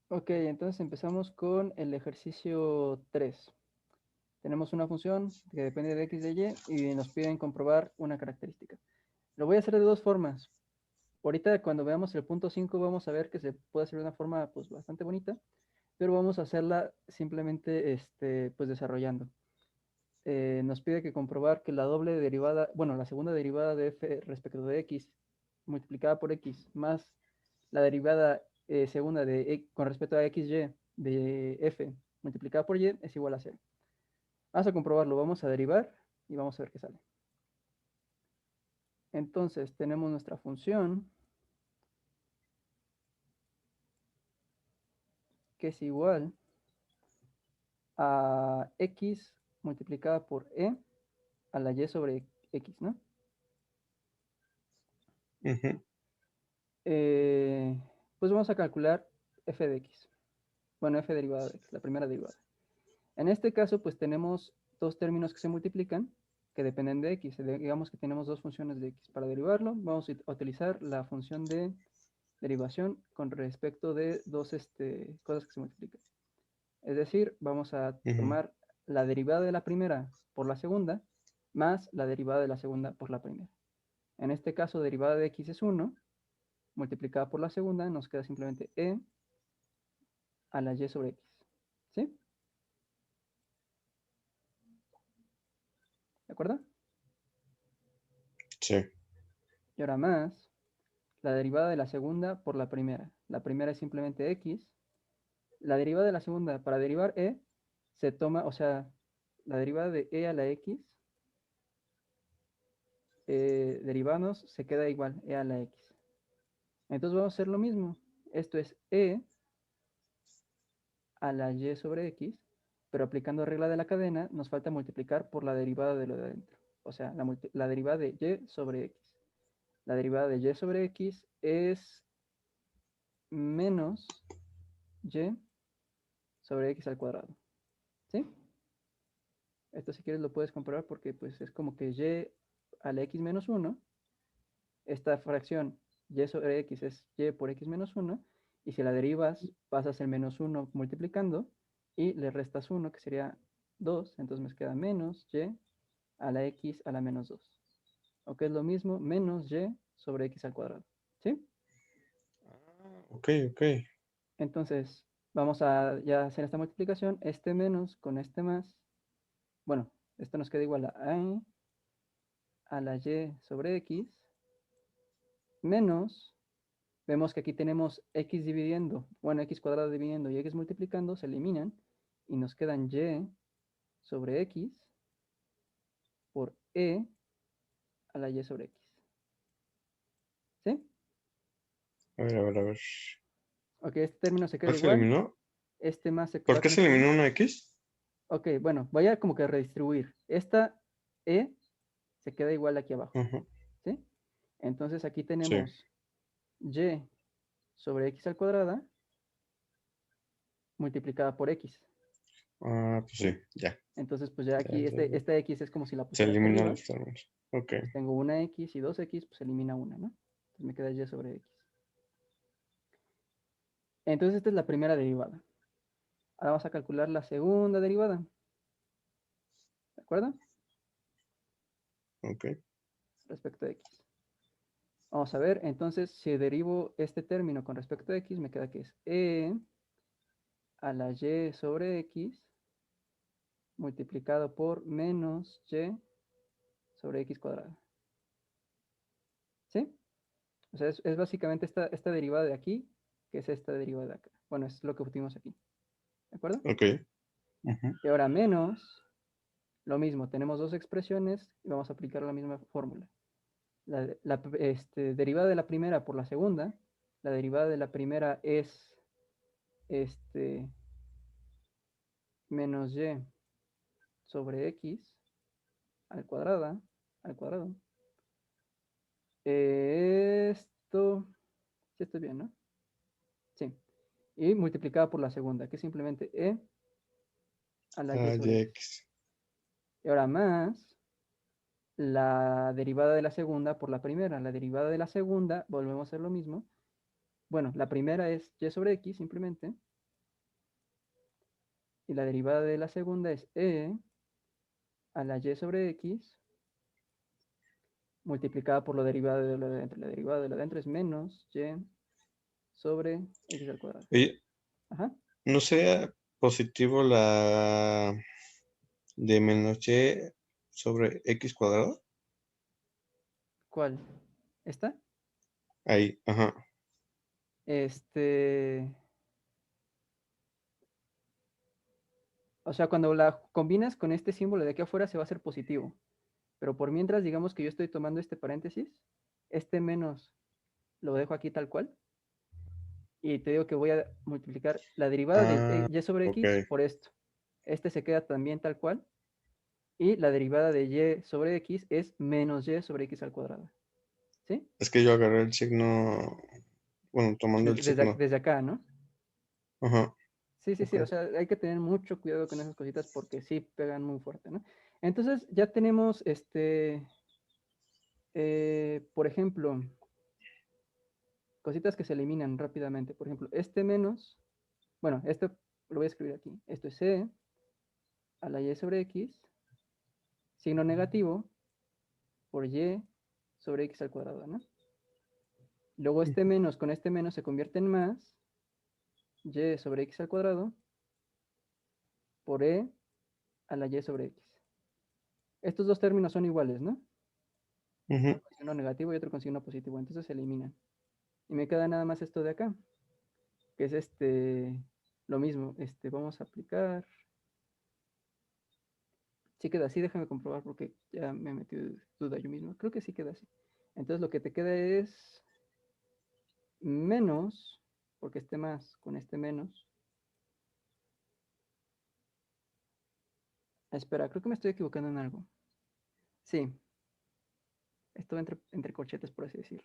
Ok, entonces empezamos con el ejercicio 3. Tenemos una función que depende de x de y nos piden comprobar una característica. Lo voy a hacer de dos formas. Ahorita cuando veamos el punto 5 vamos a ver que se puede hacer de una forma pues bastante bonita, pero vamos a hacerla simplemente pues desarrollando. Nos pide que comprobar que la doble derivada, bueno, la segunda derivada de f respecto de x multiplicada por x más la derivada segunda con respecto a xy de f multiplicada por y es igual a 0. Vamos a comprobarlo, vamos a derivar y vamos a ver qué sale. Entonces tenemos nuestra función que es igual a x multiplicada por a la y sobre x, ¿no? Ujú. Eh, pues vamos a calcular f de x. Bueno, f derivada de x, la primera derivada. En este caso, pues tenemos dos términos que se multiplican que dependen de x. Digamos que tenemos dos funciones de x. Para derivarlo, vamos a utilizar la función de derivación con respecto de dos cosas que se multiplican. Es decir, vamos a Ujú. tomar la derivada de la primera por la segunda más la derivada de la segunda por la primera. En este caso, derivada de x es 1, multiplicada por la segunda, nos queda simplemente a la y sobre x. ¿Sí? ¿De acuerdo? Sí. Y ahora más la derivada de la segunda por la primera. La primera es simplemente x. La derivada de la segunda, para derivar se toma, o sea, la derivada de a la x, derivanos, se queda igual, a la x. Entonces vamos a hacer lo mismo. Esto es a la y sobre x, pero aplicando regla de la cadena, nos falta multiplicar por la derivada de lo de adentro. O sea, la derivada de y sobre x. La derivada de y sobre x es menos y sobre x al cuadrado. ¿Sí? Esto si quieres lo puedes comprobar porque pues es como que y a la x menos 1, esta fracción y sobre x es y por x menos 1, y si la derivas pasas el menos 1 multiplicando y le restas 1 que sería 2, entonces me queda menos y a la x a la menos 2. O que es lo mismo, menos y sobre x al cuadrado. ¿Sí? Ok, ok. Entonces vamos a ya hacer esta multiplicación, este menos con este más. Bueno, esto nos queda igual a la y sobre x menos, vemos que aquí tenemos x dividiendo, bueno, x cuadrado dividiendo y x multiplicando, se eliminan y nos quedan y sobre x por a la y sobre x. ¿Sí? A ver, a ver, a ver. Ok, este término se queda ¿Cuál se igual, eliminó? este más se ¿Por va qué con se este más. eliminó una X? Ok, bueno, voy a como que redistribuir. Esta se queda igual aquí abajo. Ujú. ¿Sí? Entonces aquí Sí. tenemos y sobre x al cuadrada multiplicada por x. Ah, pues sí, ¿Sí? ya. Entonces, pues ya Ya, aquí ya, ya. esta x es como si la Se pusiera hasta eliminó arriba. los términos. Ok. Entonces tengo una x y dos x, pues elimina una, ¿no? Entonces me queda y sobre x. Entonces esta es la primera derivada. Ahora vamos a calcular la segunda derivada. ¿De acuerdo? Ok. Respecto a x. Vamos a ver, entonces, si derivo este término con respecto a x, me queda que es a la y sobre x multiplicado por menos y sobre x cuadrada. ¿Sí? O sea, es básicamente esta derivada de aquí, que es esta derivada de acá. Bueno, es lo que obtuvimos aquí. ¿De acuerdo? Ok. Ujú. Y ahora menos, lo mismo, tenemos dos expresiones y vamos a aplicar la misma fórmula. La derivada de la primera por la segunda, la derivada de la primera es este, menos y sobre x al cuadrado. Esto, sí estoy bien, ¿no? Sí. Y multiplicada por la segunda, que es simplemente a la y Ah, sobre y x. X. Y ahora más la derivada de la segunda por la primera. La derivada de la segunda, volvemos a hacer lo mismo. Bueno, la primera es y sobre x simplemente. Y la derivada de la segunda es e a la y sobre x multiplicada por la derivada de lo de adentro. La derivada de lo de adentro es menos y sobre x al cuadrado. Oye, Ajá. ¿no sería positivo la de menos y sobre x cuadrado? ¿Cuál? ¿Esta? Ahí, ajá. Este... O sea, cuando la combinas con este símbolo de aquí afuera se va a hacer positivo. Pero por mientras, digamos que yo estoy tomando este paréntesis, este menos lo dejo aquí tal cual. Y te digo que voy a multiplicar la derivada de Ah, y sobre ok. x por esto. Este se queda también tal cual. Y la derivada de y sobre x es menos y sobre x al cuadrado. ¿Sí? Es que yo agarré el signo, bueno, tomando el signo. Desde acá, ¿no? Ajá, Sí, sí, ok. sí. O sea, hay que tener mucho cuidado con esas cositas porque sí pegan muy fuerte, ¿no? Entonces ya tenemos, por ejemplo, cositas que se eliminan rápidamente. Por ejemplo, este menos, bueno, esto lo voy a escribir aquí. Esto es c a la y sobre x, signo negativo por y sobre x al cuadrado, ¿no? Luego este menos con este menos se convierte en más y sobre x al cuadrado por e a la y sobre x. Estos dos términos son iguales, ¿no? Ujú. Uno con signo negativo y otro con signo positivo, entonces se eliminan. Y me queda nada más esto de acá, que es lo mismo. Vamos a aplicar. Sí queda así, déjame comprobar porque ya me metí duda yo mismo. Creo que sí queda así. Entonces lo que te queda es menos, porque este más con este menos. Espera, creo que me estoy equivocando en algo. Sí, esto entre corchetes, por así decirlo.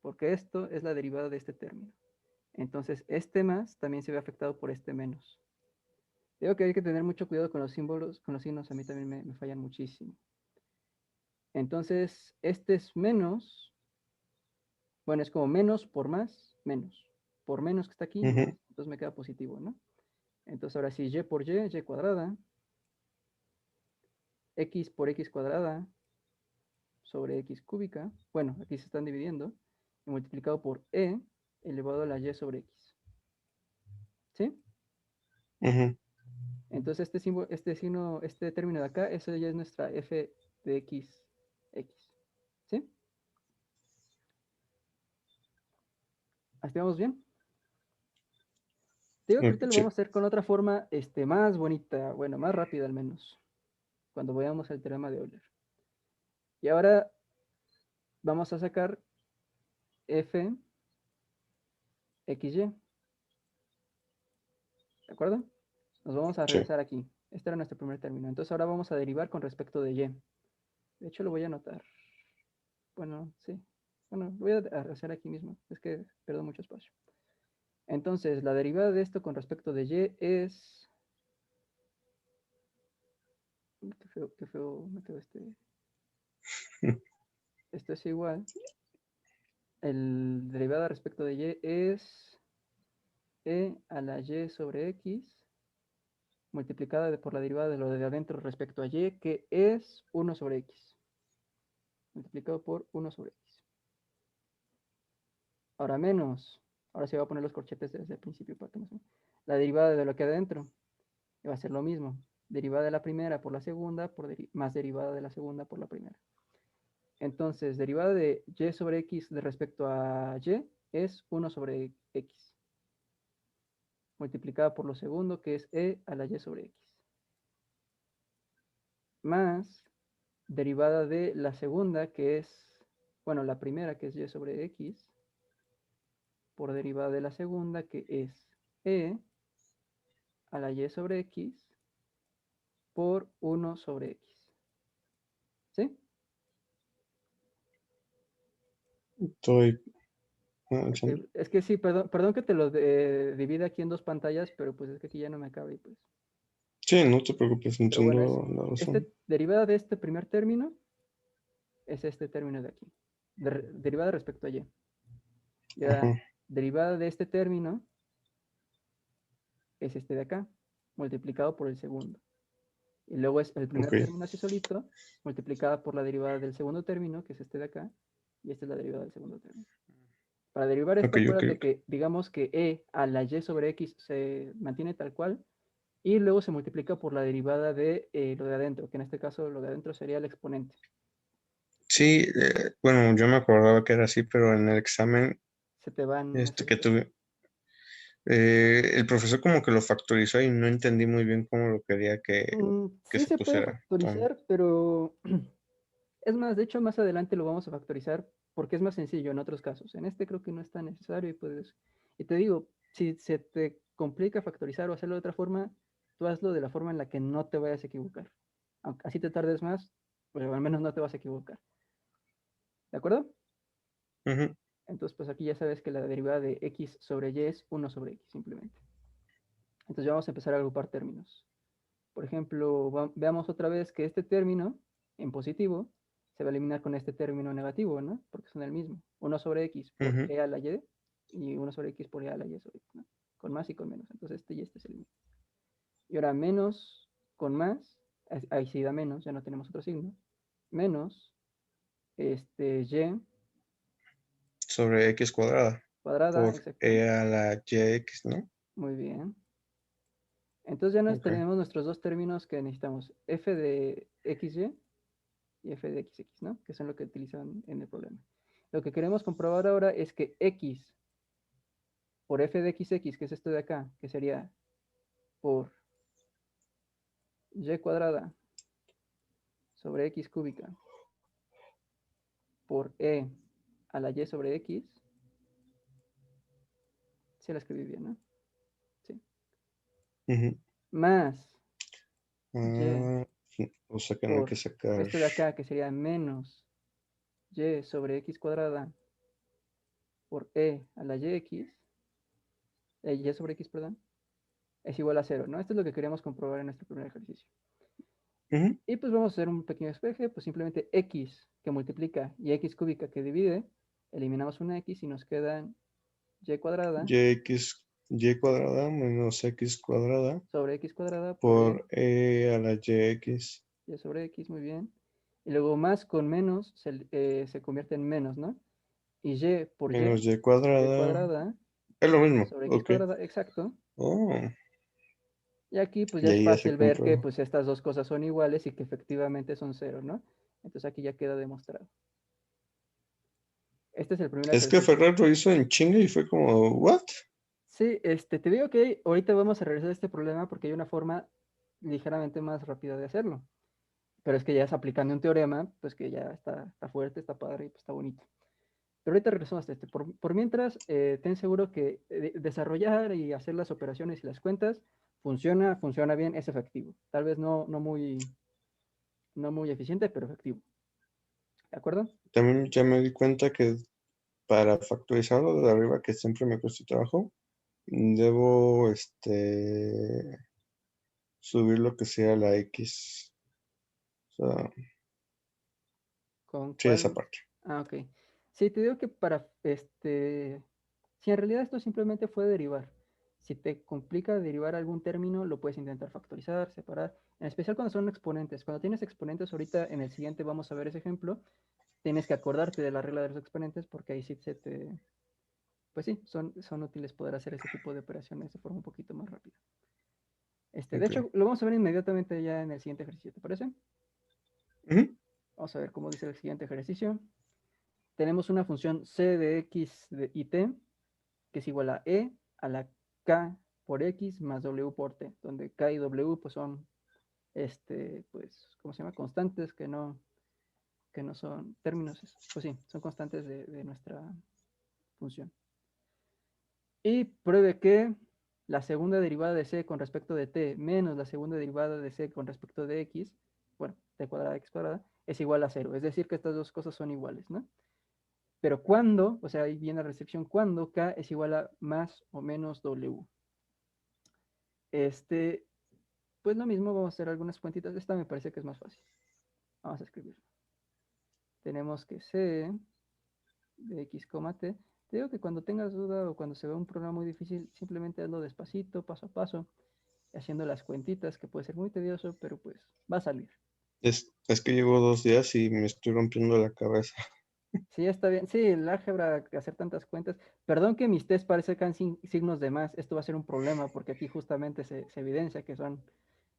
Porque esto es la derivada de este término. Entonces, este más también se ve afectado por este menos. Digo que hay que tener mucho cuidado con los símbolos, con los signos, a mí también me fallan muchísimo. Entonces, este es menos, bueno, es como menos por más, menos. Por menos que está aquí, más. Ujú. Entonces me queda positivo, ¿no? Entonces ahora sí, y por y cuadrada, x por x cuadrada sobre x cúbica, bueno, aquí se están dividiendo, y multiplicado por e elevado a la y sobre x. ¿Sí? Ujú. Entonces este símbolo, este signo, este término de acá, eso ya es nuestra f de x, x. ¿Sí? ¿Hasta vamos bien? Te digo que ahorita lo Sí. vamos a hacer con otra forma más bonita, bueno, más rápida al menos, cuando veamos el teorema de Euler. Y ahora vamos a sacar f xy, ¿de acuerdo? Nos vamos a Sí. regresar aquí. Este era nuestro primer término. Entonces ahora vamos a derivar con respecto de y. De hecho, lo voy a anotar. Bueno, sí. Bueno, lo voy a hacer aquí mismo. Es que pierdo mucho espacio. Entonces, la derivada de esto con respecto de y es... qué feo me quedó este. Esto es igual. El derivada respecto de y es e a la y sobre x multiplicada por la derivada de lo de adentro respecto a y, que es 1 sobre x. Multiplicado por 1 sobre x. Ahora menos. Ahora se va a poner los corchetes desde el principio para que no se... La derivada de lo que hay adentro. Y va a ser lo mismo. Derivada de la primera por la segunda, más derivada de la segunda por la primera. Entonces, derivada de y sobre x de respecto a y es 1 sobre x. Multiplicada por lo segundo, que es e a la y sobre x. Más derivada de la segunda, que es, bueno, la primera, que es y sobre x, por derivada de la segunda, que es e a la y sobre x por 1 sobre x. ¿Sí? Estoy Ok, avanzando. es que sí, perdón que te lo divide aquí en dos pantallas, pero pues es que aquí ya no me cabe y pues. Sí, no te preocupes, Pero bueno, es entiendo la razón. derivada de este primer término es este término de aquí. Derivada respecto a y. Ya Ajá. derivada de este término es este de acá. multiplicado por el segundo. Y luego es el primer Ok. término así solito, multiplicada por la derivada del segundo término, que es este de acá, y esta es la derivada del segundo término. Para derivar Ok, esto, ok, acuérdate ok. que digamos que e a la y sobre x se mantiene tal cual, y luego se multiplica por la derivada de lo de adentro, que en este caso lo de adentro sería el exponente. Sí, bueno, yo me acordaba que era así, pero en el examen Se te van esos que dos. tuve, el profesor como que lo factorizó y no entendí muy bien cómo lo quería que Sí se se puede pusiera. factorizar, pero es más, de hecho, más adelante lo vamos a factorizar porque es más sencillo en otros casos. En este creo que no es tan necesario y puedes. Y te digo, si se te complica factorizar o hacerlo de otra forma, tú hazlo de la forma en la que no te vayas a equivocar. Aunque así te tardes más, pero al menos no te vas a equivocar. ¿De acuerdo? Ujú. Entonces, pues aquí ya sabes que la derivada de x sobre y es 1 sobre x, simplemente. Entonces ya vamos a empezar a agrupar términos. Por ejemplo, veamos otra vez que este término en positivo se va a eliminar con este término negativo, ¿no? Porque son el mismo. 1 sobre x por Ujú. e a la y 1 sobre x por e a la y sobre x, ¿no? Con más y con menos. Entonces este y este se elimina. Y ahora menos con más, ahí sí da menos, ya no tenemos otro signo. Menos y Sobre x cuadrada cuadrada, por e exactamente. a la x, ¿no? Muy bien. Entonces ya nos Ok. tenemos nuestros dos términos que necesitamos. F de xy y f de xx, ¿no? Que son lo que utilizan en el problema. Lo que queremos comprobar ahora es que x por f de xx, que es esto de acá, que sería por y cuadrada sobre x cúbica por e a la y sobre x, se la escribí bien, ¿no? Sí. Ujú. Más y Ah, o sea que no hay que por sacar. esto de acá, que sería menos y sobre x cuadrada por e a la y sobre x, perdón, es igual a cero, ¿no? Esto es lo que queríamos comprobar en nuestro primer ejercicio. Ujú. Y pues vamos a hacer un pequeño despeje, pues simplemente x que multiplica y x cúbica que divide, eliminamos una x y nos queda y cuadrada Y cuadrada menos x cuadrada sobre x cuadrada por por e a la x y sobre x, muy bien. Y luego más con menos se convierte en menos, ¿no? Y y por menos y cuadrada. cuadrada Es lo mismo, sobre x ok. cuadrada, exacto. Oh, Y aquí pues ya y es ahí ya se fácil ver que comprueba. pues estas dos cosas son iguales y que efectivamente son cero, ¿no? Entonces aquí ya queda demostrado. Este es el primer Es que ejercicio. Ferrer lo hizo en chinga y fue como, ¿what? Sí, te digo que ahorita vamos a realizar este problema porque hay una forma ligeramente más rápida de hacerlo. Pero es que ya es aplicando un teorema, pues que ya está fuerte, está padre y pues está bonito. Pero ahorita regresamos a este. Por mientras, ten seguro que desarrollar y hacer las operaciones y las cuentas funciona bien, es efectivo. Tal vez no muy eficiente, pero efectivo. ¿De acuerdo? También ya me di cuenta que para factorizarlo de arriba, que siempre me cuesta trabajo, debo subir lo que sea la X. O sea, ¿Con sí, esa cuál? parte. Ah, ok. Sí, te digo que si en realidad esto simplemente fue derivar. Si te complica derivar algún término, lo puedes intentar factorizar, separar, en especial cuando son exponentes. Cuando tienes exponentes, ahorita en el siguiente vamos a ver ese ejemplo, tienes que acordarte de la regla de los exponentes porque ahí sí pues sí, son útiles poder hacer ese tipo de operaciones de forma un poquito más rápida. De Ok. hecho, lo vamos a ver inmediatamente ya en el siguiente ejercicio, ¿te parece? Ujú. Vamos a ver cómo dice el siguiente ejercicio. Tenemos una función c de x y t, que es igual a e a la k por x más w por t, donde k y w pues son, pues, ¿cómo se llama? Constantes que no son términos, pues sí, son constantes de nuestra función. Y pruebe que la segunda derivada de c con respecto de t menos la segunda derivada de c con respecto de x, bueno, t cuadrada x cuadrada, es igual a cero. Es decir, que estas dos cosas son iguales, ¿no? Pero cuando, o sea, ahí viene la restricción, cuando k es igual a más o menos w. Este, pues lo mismo, vamos a hacer algunas cuentitas. Esta me parece que es más fácil. Vamos a escribirlo. Tenemos que c de x, t. Te digo que cuando tengas duda o cuando se vea un problema muy difícil, simplemente hazlo despacito, paso a paso. haciendo las cuentitas, que puede ser muy tedioso, pero pues va a salir. Es que llevo 2 días y me estoy rompiendo la cabeza. Sí, está bien. Sí, el álgebra, hacer tantas cuentas. Perdón que mis test parezcan signos de más. Esto va a ser un problema porque aquí justamente se evidencia que son.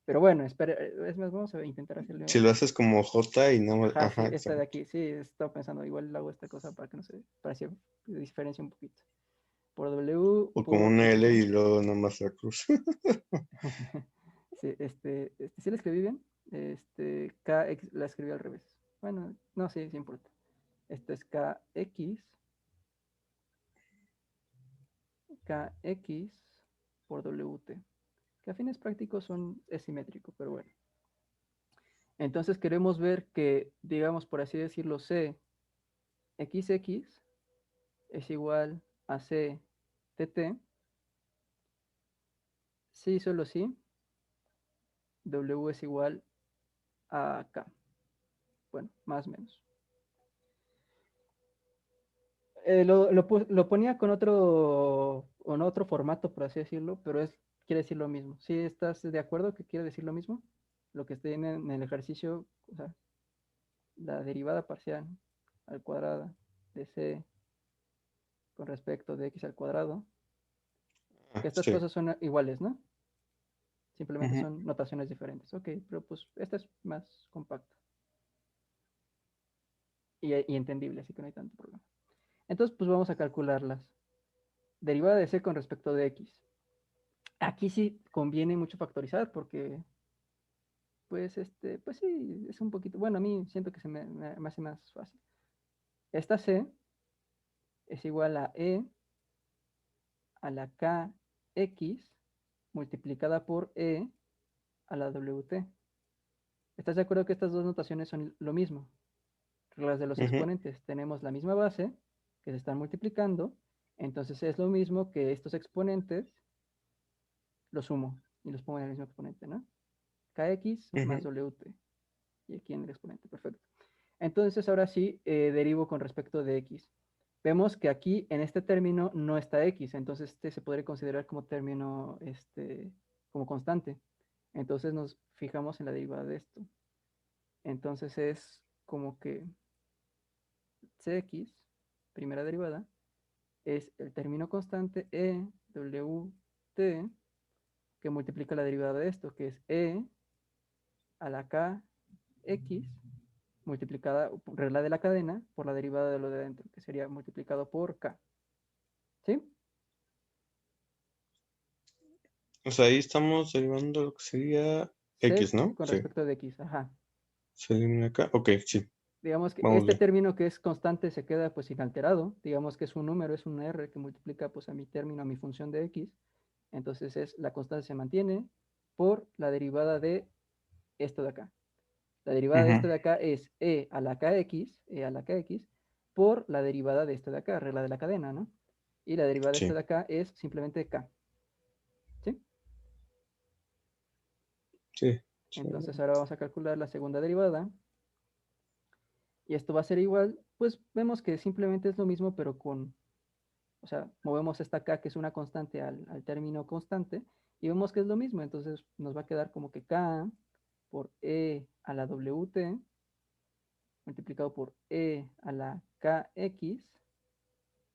Pero bueno, espera, es más, vamos a intentar Si hacerlo. lo haces como J y no, Ajá, sí, ajá, esta de exacto. aquí. Sí, estaba pensando, igual hago esta cosa para que no se, para que se diferencie un poquito. Por W, O como por una L y W. luego nomás la cruz. Sí, sí la escribí bien. KX la escribí al revés. Bueno, no, sí, sí importa. Esto es KX por WT. Que a fines prácticos es simétrico, pero bueno. Entonces queremos ver que, digamos, por así decirlo, CXX es igual a CTT. Sí, solo sí. W es igual a K. Bueno, más o menos. Lo ponía con otro formato, por así decirlo, pero quiere decir lo mismo. ¿Sí estás de acuerdo que quiere decir lo mismo? Lo que esté en el ejercicio, o sea, la derivada parcial al cuadrado de C con respecto de X al cuadrado, Ah, que estas sí. cosas son iguales, ¿no? Simplemente Ujú. son notaciones diferentes. Ok, pero pues esta es más compacta y entendible, así que no hay tanto problema. Entonces, pues vamos a calcularlas. Derivada de C con respecto de X. Aquí sí conviene mucho factorizar porque, pues sí, es un poquito, bueno, a mí siento que me hace más fácil. Esta C es igual a E a la KX multiplicada por E a la WT. ¿Estás de acuerdo que estas dos notaciones son lo mismo? Reglas de los Ujú. exponentes. Tenemos la misma base que se están multiplicando, entonces es lo mismo que estos exponentes los sumo y los pongo en el mismo exponente, ¿no? KX más Ujú. WT. Y aquí en el exponente, perfecto. Entonces ahora sí derivo con respecto de X. Vemos que aquí en este término no está X, entonces este se podría considerar como término, como constante. Entonces nos fijamos en la derivada de esto. Entonces es como que Cx, primera derivada, es el término constante EWT que multiplica la derivada de esto, que es E a la KX multiplicada, regla de la cadena, por la derivada de lo de adentro, que sería multiplicado por K. ¿Sí? O sea, ahí estamos derivando lo que sería C X, ¿no? con Sí. respecto de X, ajá. Se elimina acá. Ok, sí. Digamos que Vamos este bien. término que es constante se queda pues inalterado, digamos que es un número, es un R que multiplica pues a mi término, a mi función de X, entonces la constante se mantiene por la derivada de esto de acá. La derivada de Ujú. esto de acá es E a la KX, por la derivada de esto de acá, regla de la cadena, ¿no? Y la derivada de esto Sí, de acá es simplemente K, ¿sí? sí. Entonces ahora vamos a calcular la segunda derivada. Y esto va a ser igual, pues vemos que simplemente es lo mismo, pero o sea, movemos esta K que es una constante al término constante y vemos que es lo mismo. Entonces nos va a quedar como que K por E a la WT multiplicado por E a la KX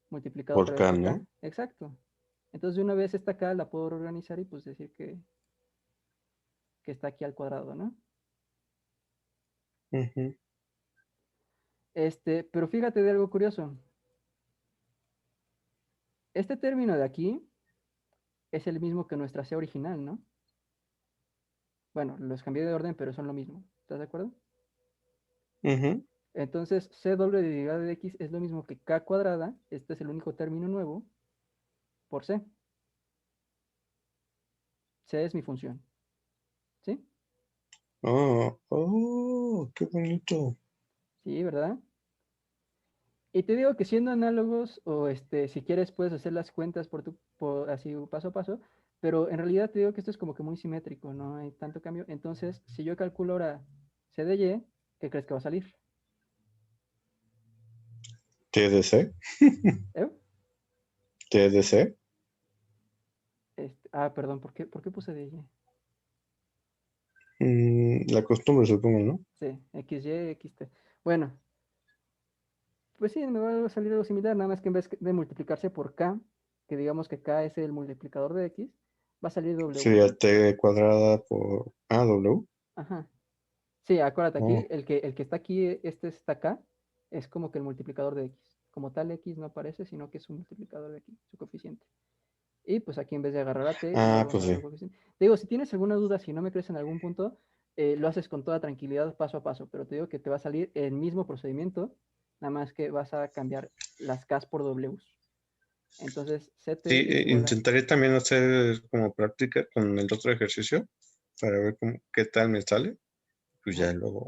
multiplicado Por otra vez K, por K. ¿no? Exacto. Entonces de una vez esta K la puedo reorganizar y pues decir que está aquí al cuadrado, ¿no? Ujú. Pero fíjate de algo curioso. Este término de aquí es el mismo que nuestra C original, ¿no? Bueno, los cambié de orden, pero son lo mismo. ¿Estás de acuerdo? Ujú. Entonces, C doble derivada de X es lo mismo que K cuadrada. Este es el único término nuevo por C. C es mi función. ¿Sí? Oh, oh, qué bonito. Sí, ¿verdad? Y te digo que siendo análogos, o si quieres puedes hacer las cuentas así paso a paso, pero en realidad te digo que esto es como que muy simétrico, no hay tanto cambio. Entonces, si yo calculo ahora C de Y, ¿qué crees que va a salir? TDC, ¿Eh? TDC. Perdón, por qué puse de Y? La costumbre, supongo, ¿no? Sí, XY, XT. Bueno, pues sí, me va a salir algo similar, nada más que en vez de multiplicarse por K, que digamos que K es el multiplicador de X, va a salir W. Sería t cuadrada por w. Ajá. Sí, acuérdate, Oh, aquí el que está aquí, este está acá, es como que el multiplicador de X. Como tal, X no aparece, sino que es un multiplicador de aquí, su coeficiente. Y pues aquí en vez de agarrar a T, le vamos pues a dar sí. el coeficiente. Te digo, si tienes alguna duda, si no me crees en algún punto, lo haces con toda tranquilidad, paso a paso, pero te digo que te va a salir el mismo procedimiento, nada más que vas a cambiar las Ks por Ws. Entonces, Sí, CT es igual a... intentaré también hacer como práctica con el otro ejercicio para ver qué tal me sale. Pues Ajá, ya luego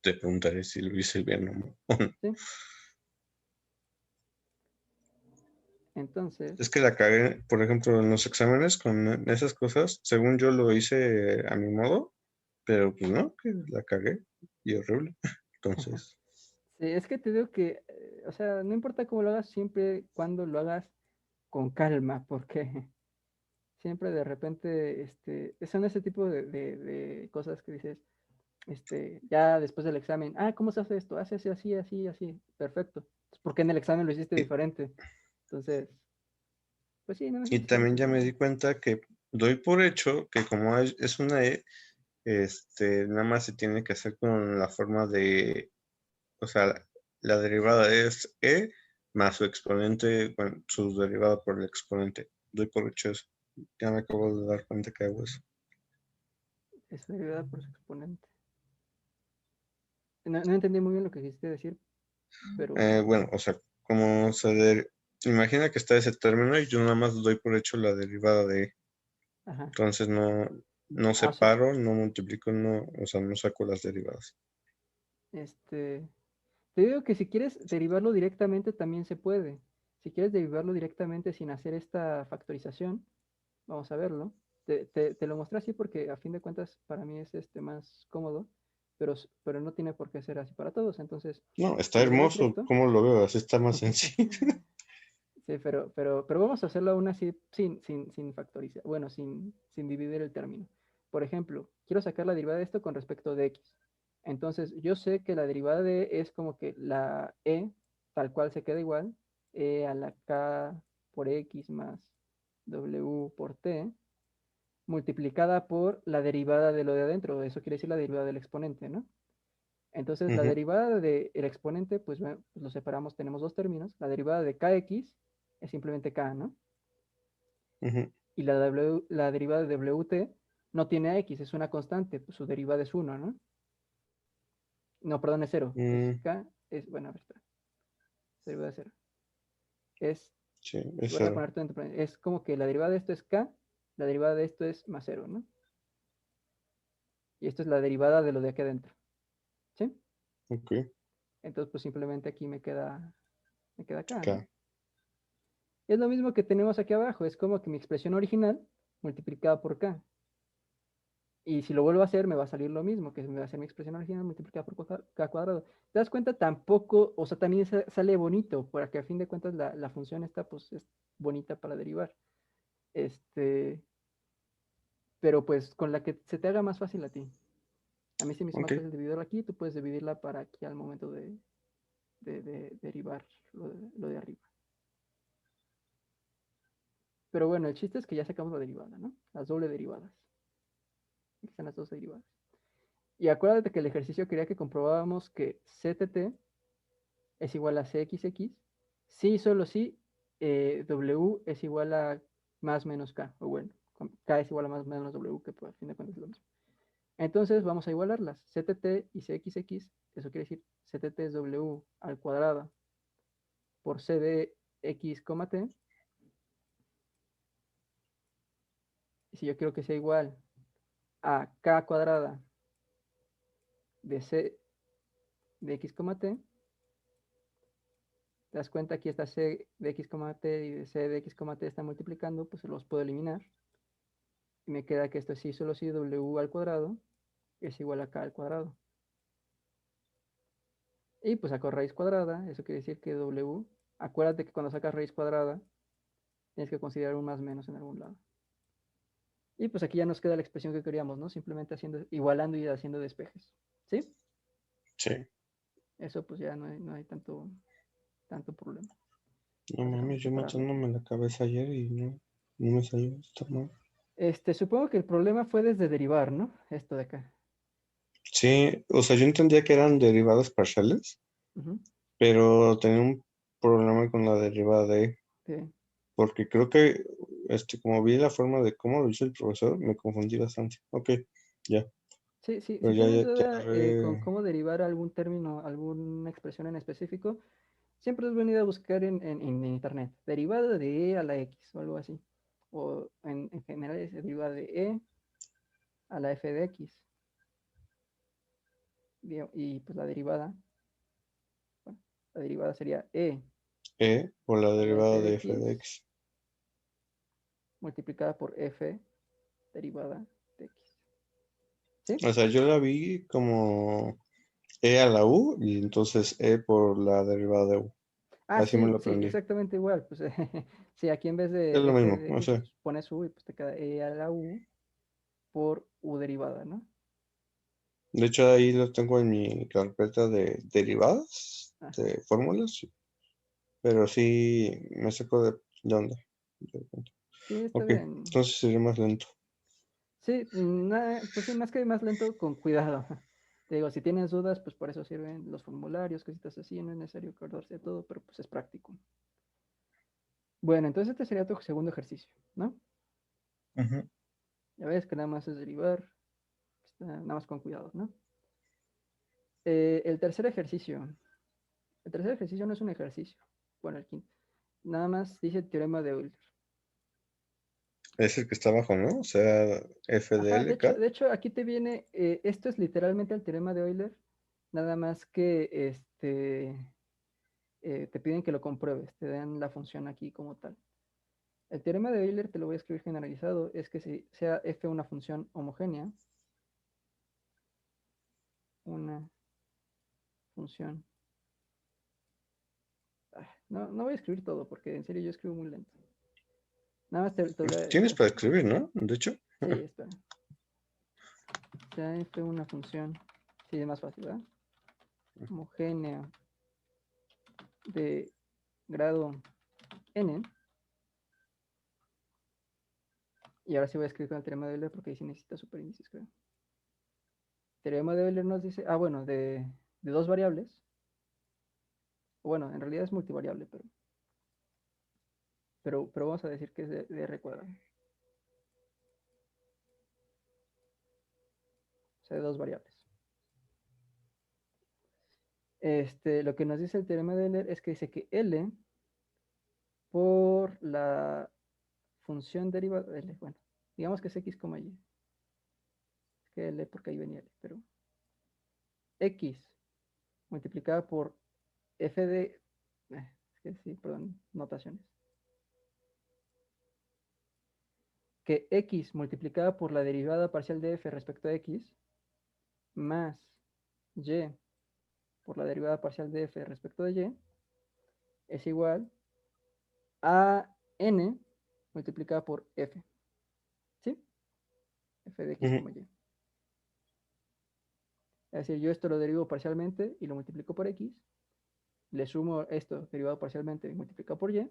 te preguntaré si lo hice bien o no. ¿sí? Entonces, Es que la cagué, por ejemplo, en los exámenes con esas cosas, según yo lo hice a mi modo, pero pues no, que la cagué y horrible. Entonces, sí, es que te digo que, o sea, no importa cómo lo hagas, siempre cuando lo hagas con calma, porque siempre de repente, son ese tipo de cosas que dices, ya después del examen, ¿cómo se hace esto? Hace así, así, así, así, perfecto. Porque en el examen lo hiciste y, diferente. Entonces, pues sí, no y necesitas también ya me preocuparte. di cuenta que doy por hecho que como es una E, nada más se tiene que hacer con la forma de, o sea, la derivada es E más su exponente, bueno, su derivada por el exponente. Doy por hecho eso. Ya me acabo de dar cuenta que hago eso. Es derivada por su exponente. No, no entendí muy bien lo que quisiste decir, pero, Bueno, o sea, como imagina que está ese término y yo nada más doy por hecho la derivada de E. ajá. Entonces no O sea, separo, no multiplico, no, o sea, no saco las derivadas. este, te digo que si quieres derivarlo directamente también se puede. Si quieres derivarlo directamente sin hacer esta factorización, vamos a verlo. Te lo mostré así porque a fin de cuentas para mí es más cómodo, pero no tiene por qué ser así para todos. Entonces, No, está si le doy hermoso, directo, ¿cómo lo veo? Así está más sencillo. sí, pero vamos a hacerlo aún así sin factorizar, bueno, sin dividir el término. Por ejemplo, quiero sacar la derivada de esto con respecto de x. Entonces, yo sé que la derivada de es como que la e, tal cual se queda igual, e a la k por x más w por t, multiplicada por la derivada de lo de adentro. Eso quiere decir la derivada del exponente, ¿no? Entonces, la Ujú, derivada del exponente, pues, bueno, pues lo separamos, tenemos dos términos. La derivada de kx es simplemente k, ¿no? ujú. Y la derivada de wt no tiene a x, es una constante, pues su derivada es 1, ¿no? No, perdón, es 0. Es Mm, k, bueno, a ver, espera, derivada de 0. Es, sí, es voy a cero. poner todo entre paréntesis, es como que la derivada de esto es k, la derivada de esto es más 0, ¿no? Y esto es la derivada de lo de aquí adentro, ¿sí? Ok, Entonces, pues simplemente aquí me queda k, ¿no? K. Es lo mismo que tenemos aquí abajo, es como que mi expresión original multiplicada por k. Y si lo vuelvo a hacer, me va a salir lo mismo, que me va a ser mi expresión original multiplicada por k cuadrado. ¿Te das cuenta? Tampoco, o sea, también sale bonito, porque a fin de cuentas la función esta, pues, es bonita para derivar. Este, pero pues con la que se te haga más fácil a ti. A mí se me hizo Ok, más fácil dividirla aquí, tú puedes dividirla para aquí al momento de derivar lo de arriba. Pero bueno, el chiste es que ya sacamos la derivada, ¿no? Las doble derivadas. Aquí están las dos derivadas. Y acuérdate que el ejercicio quería que comprobábamos que CTT es igual a CXX, sí, solo sí, W es igual a más menos K, o bueno, K es igual a más menos W, que pues, a fin de cuentas es lo mismo. Entonces vamos a igualarlas, CTT y CXX, eso quiere decir CTT es W al cuadrado por C de X, T, y si yo quiero que sea igual a K cuadrada de C de X, T, te das cuenta aquí está C de X, T y de C de X, T están multiplicando, pues los puedo eliminar. Y me queda que esto sí, solo sí, W al cuadrado es igual a K al cuadrado. Y pues saco raíz cuadrada, eso quiere decir que W, acuérdate que cuando sacas raíz cuadrada, tienes que considerar un más menos en algún lado. Y pues aquí ya nos queda la expresión que queríamos, ¿no? Simplemente igualando y haciendo despejes. ¿Sí? Sí. Eso pues ya no hay tanto problema. No Entonces mames, vamos a yo separarlo. matándome la cabeza ayer y no me salió. Está mal. Supongo que el problema fue desde derivar, ¿no? Esto de acá. Sí, o sea, yo entendía que eran derivadas parciales, Ujú, pero tenía un problema con la derivada de E, sí. porque creo que, como vi la forma de cómo lo hizo el profesor, me confundí bastante. Ok, ya, Sí, sí, pero si ya, tienes ya, ya duda con agarré. cómo derivar algún término, alguna expresión en específico, siempre es buena idea buscar en internet. Derivada de e a la x o algo así. O en general es derivada de e a la f de x. Y pues bueno, la derivada sería e E por la a la f derivada de de f de x x. multiplicada por f derivada de x. ¿Sí? O sea, yo la vi como E a la U y entonces E por la derivada de U. Ah, Así me sí, lo sí, aprendí. exactamente igual. Pues sí, aquí en vez Es de lo f mismo, de o x, sea, pues pones u y pues te queda e a la u por u derivada, ¿no? de hecho ahí lo tengo en mi carpeta de derivadas, Ah, de fórmulas, pero sí me saco de onda. sí, está Ok, bien. entonces sería más lento. Sí, pues sí, más lento, con cuidado. Te digo, si tienes dudas, pues por eso sirven los formularios, cositas así, no es necesario acordarse de todo, pero pues es práctico. Bueno, entonces este sería tu segundo ejercicio, ¿no? Ujú. Ya ves que nada más es derivar, nada más con cuidado, ¿no? El tercer ejercicio. El tercer ejercicio no es un ejercicio. Bueno, el quinto. Nada más dice el teorema de Euler. Es el que está abajo, ¿no? O sea, F de Ajá, L K. de hecho, aquí te viene, esto es literalmente el teorema de Euler, nada más que te piden que lo compruebes, te dan la función aquí como tal. El teorema de Euler, te lo voy a escribir generalizado, es que si sea f una función homogénea, una función. No voy a escribir todo porque en serio yo escribo muy lento. Nada más te voy a... Tienes para escribir, ¿no? De hecho. Sí, espera. Sea f una función, sí, es más fácil, ¿verdad? Homogénea de grado n. Y ahora sí voy a escribir con el teorema de Euler porque ahí sí necesita superíndices, creo. Teorema de Euler nos dice, bueno, de dos variables. Bueno, en realidad es multivariable, pero vamos a decir que es de R cuadrado. O sea, de dos variables. Lo que nos dice el teorema de Euler es que dice que L por la función derivada de L, bueno, digamos que es X, Y. Es que L porque ahí venía L, pero X multiplicada por F de... es que sí, perdón, notaciones. Que X multiplicada por la derivada parcial de F respecto a X más Y por la derivada parcial de F respecto de Y es igual a N multiplicada por F. ¿Sí? F de X Ujú. como Y. Es decir, yo esto lo derivo parcialmente y lo multiplico por X. Le sumo esto derivado parcialmente y multiplicado por Y.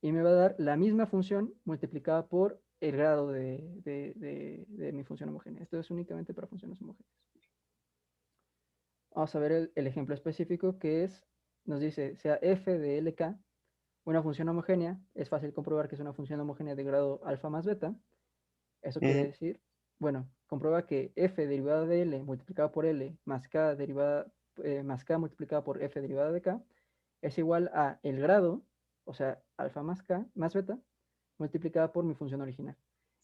Y me va a dar la misma función multiplicada por el grado de mi función homogénea. Esto es únicamente para funciones homogéneas. Vamos a ver el ejemplo específico que es, nos dice, sea f de LK una función homogénea, es fácil comprobar que es una función homogénea de grado alfa más beta. Eso quiere Ujú. decir, bueno, comprueba que f derivada de L multiplicada por L más k derivada más k multiplicada por f derivada de k es igual a el grado, o sea, alfa más k más beta, multiplicada por mi función original.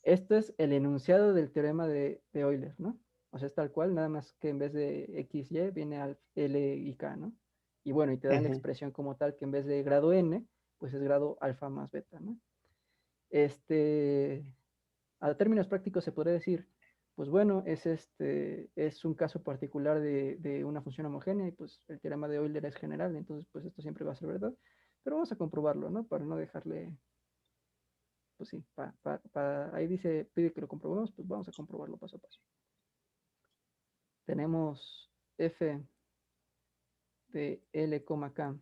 Esto es el enunciado del teorema de Euler, ¿no? O sea, es tal cual, nada más que en vez de x, y viene al L y k, ¿no? Y bueno, y te dan la Ujú. expresión como tal que en vez de grado n, pues es grado alfa más beta, ¿no? Este, a términos prácticos se podría decir, pues bueno, es un caso particular de una función homogénea y pues el teorema de Euler es general, entonces pues esto siempre va a ser verdad, pero vamos a comprobarlo, ¿no? pues sí, ahí dice, pide que lo comprobemos, pues vamos a comprobarlo paso a paso. Tenemos f de L, K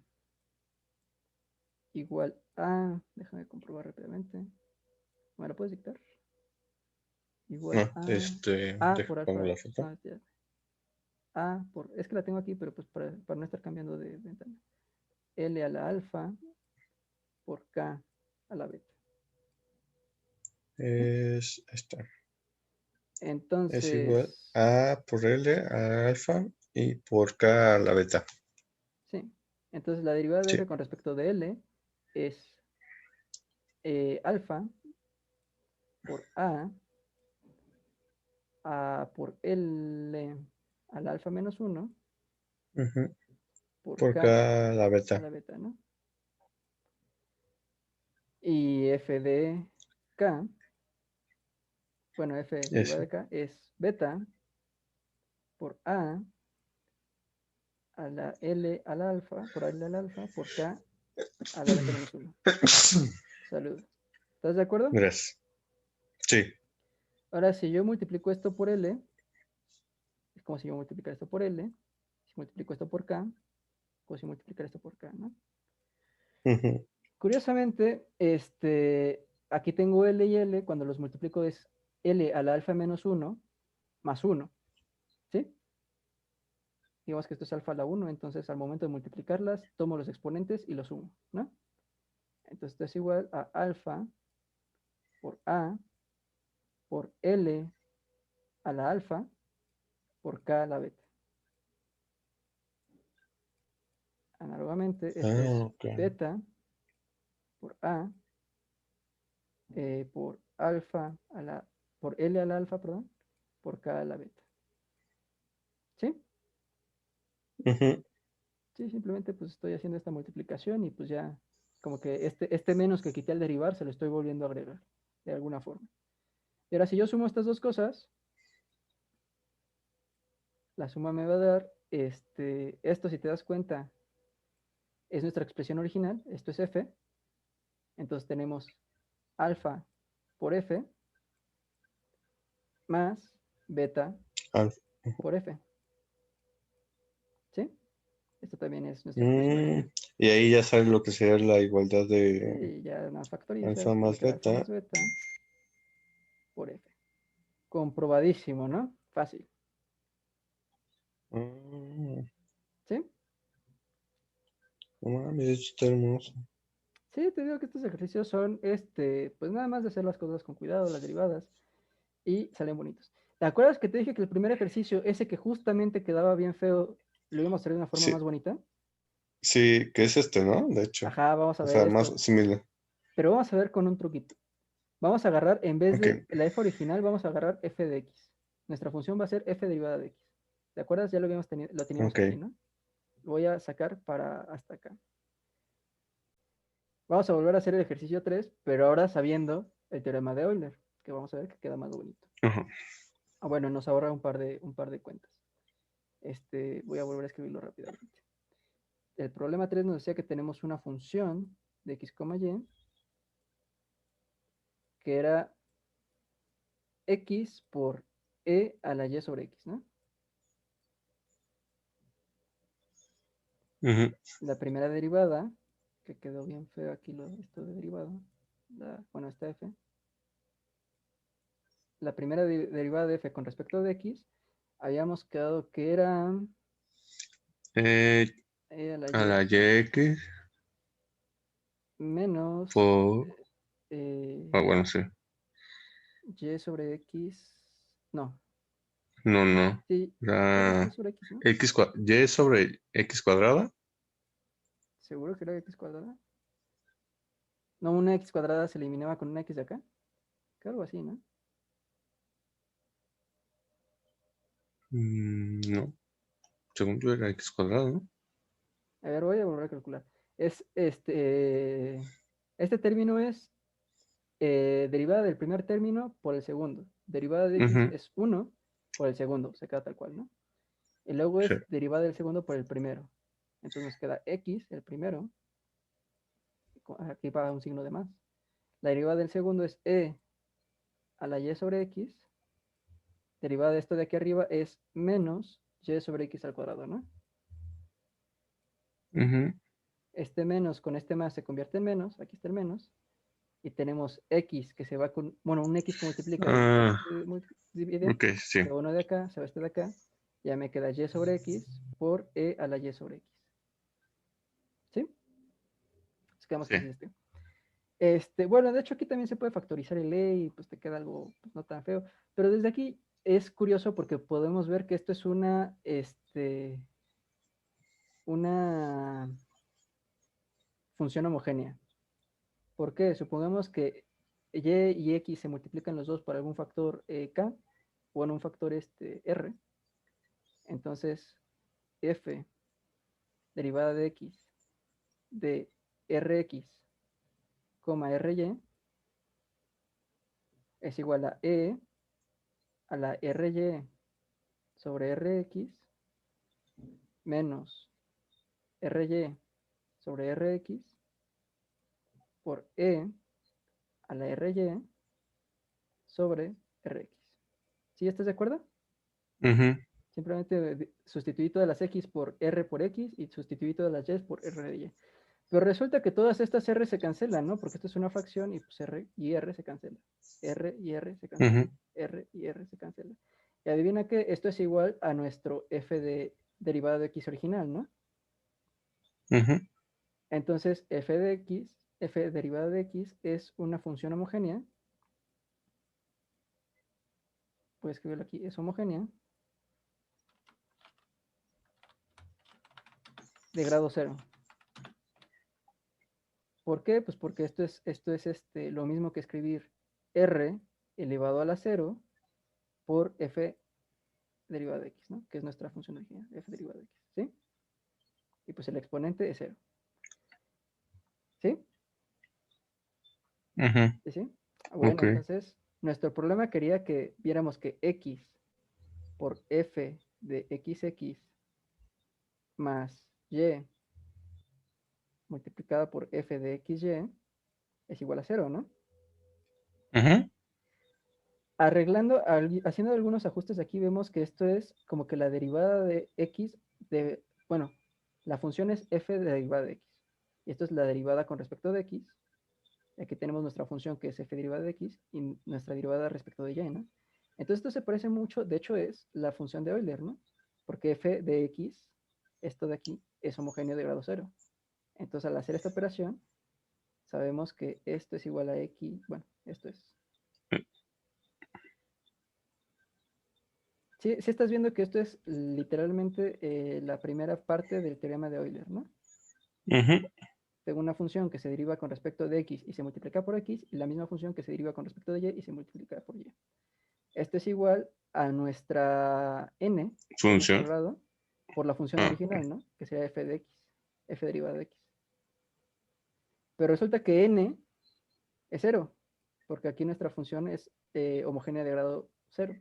igual a, déjame comprobar rápidamente, ¿me lo puedes dictar? Igual No, a por pongo alfa, la foto. no, a por, es que la tengo aquí, pero pues para no estar cambiando de ventana. L a la alfa por K a la beta. Es esta. Es igual Entonces, a por L a alfa y por K a la beta. sí. Entonces la derivada de Sí. f con respecto de L es alfa por a por L al alfa menos 1 Ujú. por Por K K a la a beta. la beta, ¿no? Y f de K, bueno, f derivada Eso. de K es beta por a la L al alfa, por L al alfa, por K a la beta menos 1. Salud. ¿Estás de acuerdo? Gracias. Sí. Ahora, si yo multiplico esto por L, es como si yo multiplicara esto por L, si multiplico esto por K, como si multiplicara esto por K, ¿no? Ujú. Curiosamente, aquí tengo L y L, cuando los multiplico es L a la alfa menos 1 más 1, ¿sí? Digamos que esto es alfa a la 1, entonces al momento de multiplicarlas, tomo los exponentes y los sumo, ¿no? Entonces esto es igual a alfa por A por L a la alfa por K a la beta. Análogamente, esto es Ok. beta por A por alfa a la, por L a la alfa, perdón, por K a la beta. ¿Sí? Ujú. Sí, simplemente pues estoy haciendo esta multiplicación y pues ya como que este menos que quité al derivar se lo estoy volviendo a agregar de alguna forma. Y ahora si yo sumo estas dos cosas, la suma me va a dar, esto si te das cuenta, es nuestra expresión original, esto es f, entonces tenemos alfa por f más beta Ah, por f, ¿sí? Esto también es nuestra expresión mm, original. y ahí ya sale lo que sería la igualdad de Y ya más alfa factorizas, te va a más quedar alfa beta. más beta por f. Comprobadísimo, ¿no? Fácil, Mm, ¿sí? no mames, esto está hermoso. Sí, te digo que estos ejercicios son, pues nada más de hacer las cosas con cuidado, las derivadas, y salen bonitos. ¿Te acuerdas que te dije que el primer ejercicio, ese que justamente quedaba bien feo, lo íbamos a hacer de una forma Sí, más bonita? sí, que es ¿no? De hecho. Ajá, vamos a O ver sea, más esto. similar. Pero vamos a ver con un truquito. Vamos a agarrar, en vez Ok, de la f original, vamos a agarrar f de x. Nuestra función va a ser f derivada de x. ¿Te acuerdas? Ya lo habíamos tenido, lo teníamos ok. aquí, ¿no? Lo voy a sacar para hasta acá. Vamos a volver a hacer el ejercicio 3, pero ahora sabiendo el teorema de Euler, que vamos a ver que queda más bonito. Ajá. Bueno, nos ahorra un par de cuentas. Voy a volver a escribirlo rápidamente. El problema 3 nos decía que tenemos una función de x, y, que era x por e a la y sobre x, ¿no? Ujú. La primera derivada, que quedó bien feo aquí esto de derivada, bueno, esta f, la primera derivada de f con respecto de x, habíamos quedado que era Eh, e a la a la y YX menos por... eh, Ah, bueno, sí. y sobre x, no, No, no. sí, era y Era sobre x, ¿no? Y sobre X cuadrada. ¿Seguro que era x cuadrada? No, una x cuadrada se eliminaba con una x de acá. Que algo así, ¿no? No, según yo era X cuadrado, ¿no? A ver, voy a volver a calcular. Es este término es derivada del primer término por el segundo. Derivada de x Ujú. es 1 por el segundo, se queda tal cual, ¿no? Y luego Sí. es derivada del segundo por el primero. Entonces nos queda x, el primero, aquí va un signo de más. La derivada del segundo es e a la y sobre x. Derivada de esto de aquí arriba es menos y sobre x al cuadrado, ¿no? Ujú. Este menos con este más se convierte en menos. Aquí está el menos. Y tenemos x que se va con, bueno, un x que multiplica, Ah, divide, ok, sí. se va uno de acá, se va este de acá. Ya me queda y sobre x por e a la y sobre x. ¿Sí? Nos quedamos Sí. que es bueno, de hecho aquí también se puede factorizar el e y pues te queda algo pues, no tan feo. Pero desde aquí es curioso porque podemos ver que esto es una función homogénea. ¿Por qué? Supongamos que y x se multiplican los dos por algún factor k o en un factor r. Entonces, f derivada de x de rx, ry es igual a e a la ry sobre rx menos ry sobre rx por e a la ry sobre rx. ¿Sí estás de acuerdo? Ujú. Simplemente sustituí todas las x por r por x y sustituí todas las y por r de y. Pero resulta que todas estas r se cancelan, ¿no? Porque esto es una fracción y pues r y r se cancelan. R y r se cancelan. Ujú. R y r se cancelan. Y adivina que esto es igual a nuestro f de derivada de x original, ¿no? Ujú. Entonces f de x, f derivada de x es una función homogénea. Puedes escribirlo aquí, es homogénea de grado 0. ¿Por qué? Pues porque esto es lo mismo que escribir r elevado a la 0 por f derivada de x, ¿no? Que es nuestra función original, f derivada de x, ¿sí? Y pues el exponente es 0, ¿sí? Ujú. ¿Sí? ¿Sí? Bueno, Ok. entonces nuestro problema quería que viéramos que x por f de xx más y multiplicada por f de xy es igual a 0, ¿no? Ujú. Haciendo algunos ajustes aquí, vemos que esto es como que la derivada de x bueno, la función es f de derivada de x. Y esto es la derivada con respecto de x. Y aquí tenemos nuestra función que es f derivada de x y nuestra derivada respecto de y, ¿no? Entonces esto se parece mucho, de hecho es la función de Euler, ¿no? Porque f de x, esto de aquí, es homogéneo de grado 0. Entonces al hacer esta operación, sabemos que esto es igual a x, bueno, esto es. Sí, sí estás viendo que esto es literalmente la primera parte del teorema de Euler, ¿no? Ujú. Tengo una función que se deriva con respecto de x y se multiplica por x, y la misma función que se deriva con respecto de y y se multiplica por y. Esto es igual a nuestra n, que es nuestro Función. grado, por la función Ah, ok. original, ¿no? Que sería f de x, f derivada de x. Pero resulta que n es 0, porque aquí nuestra función es homogénea de grado 0.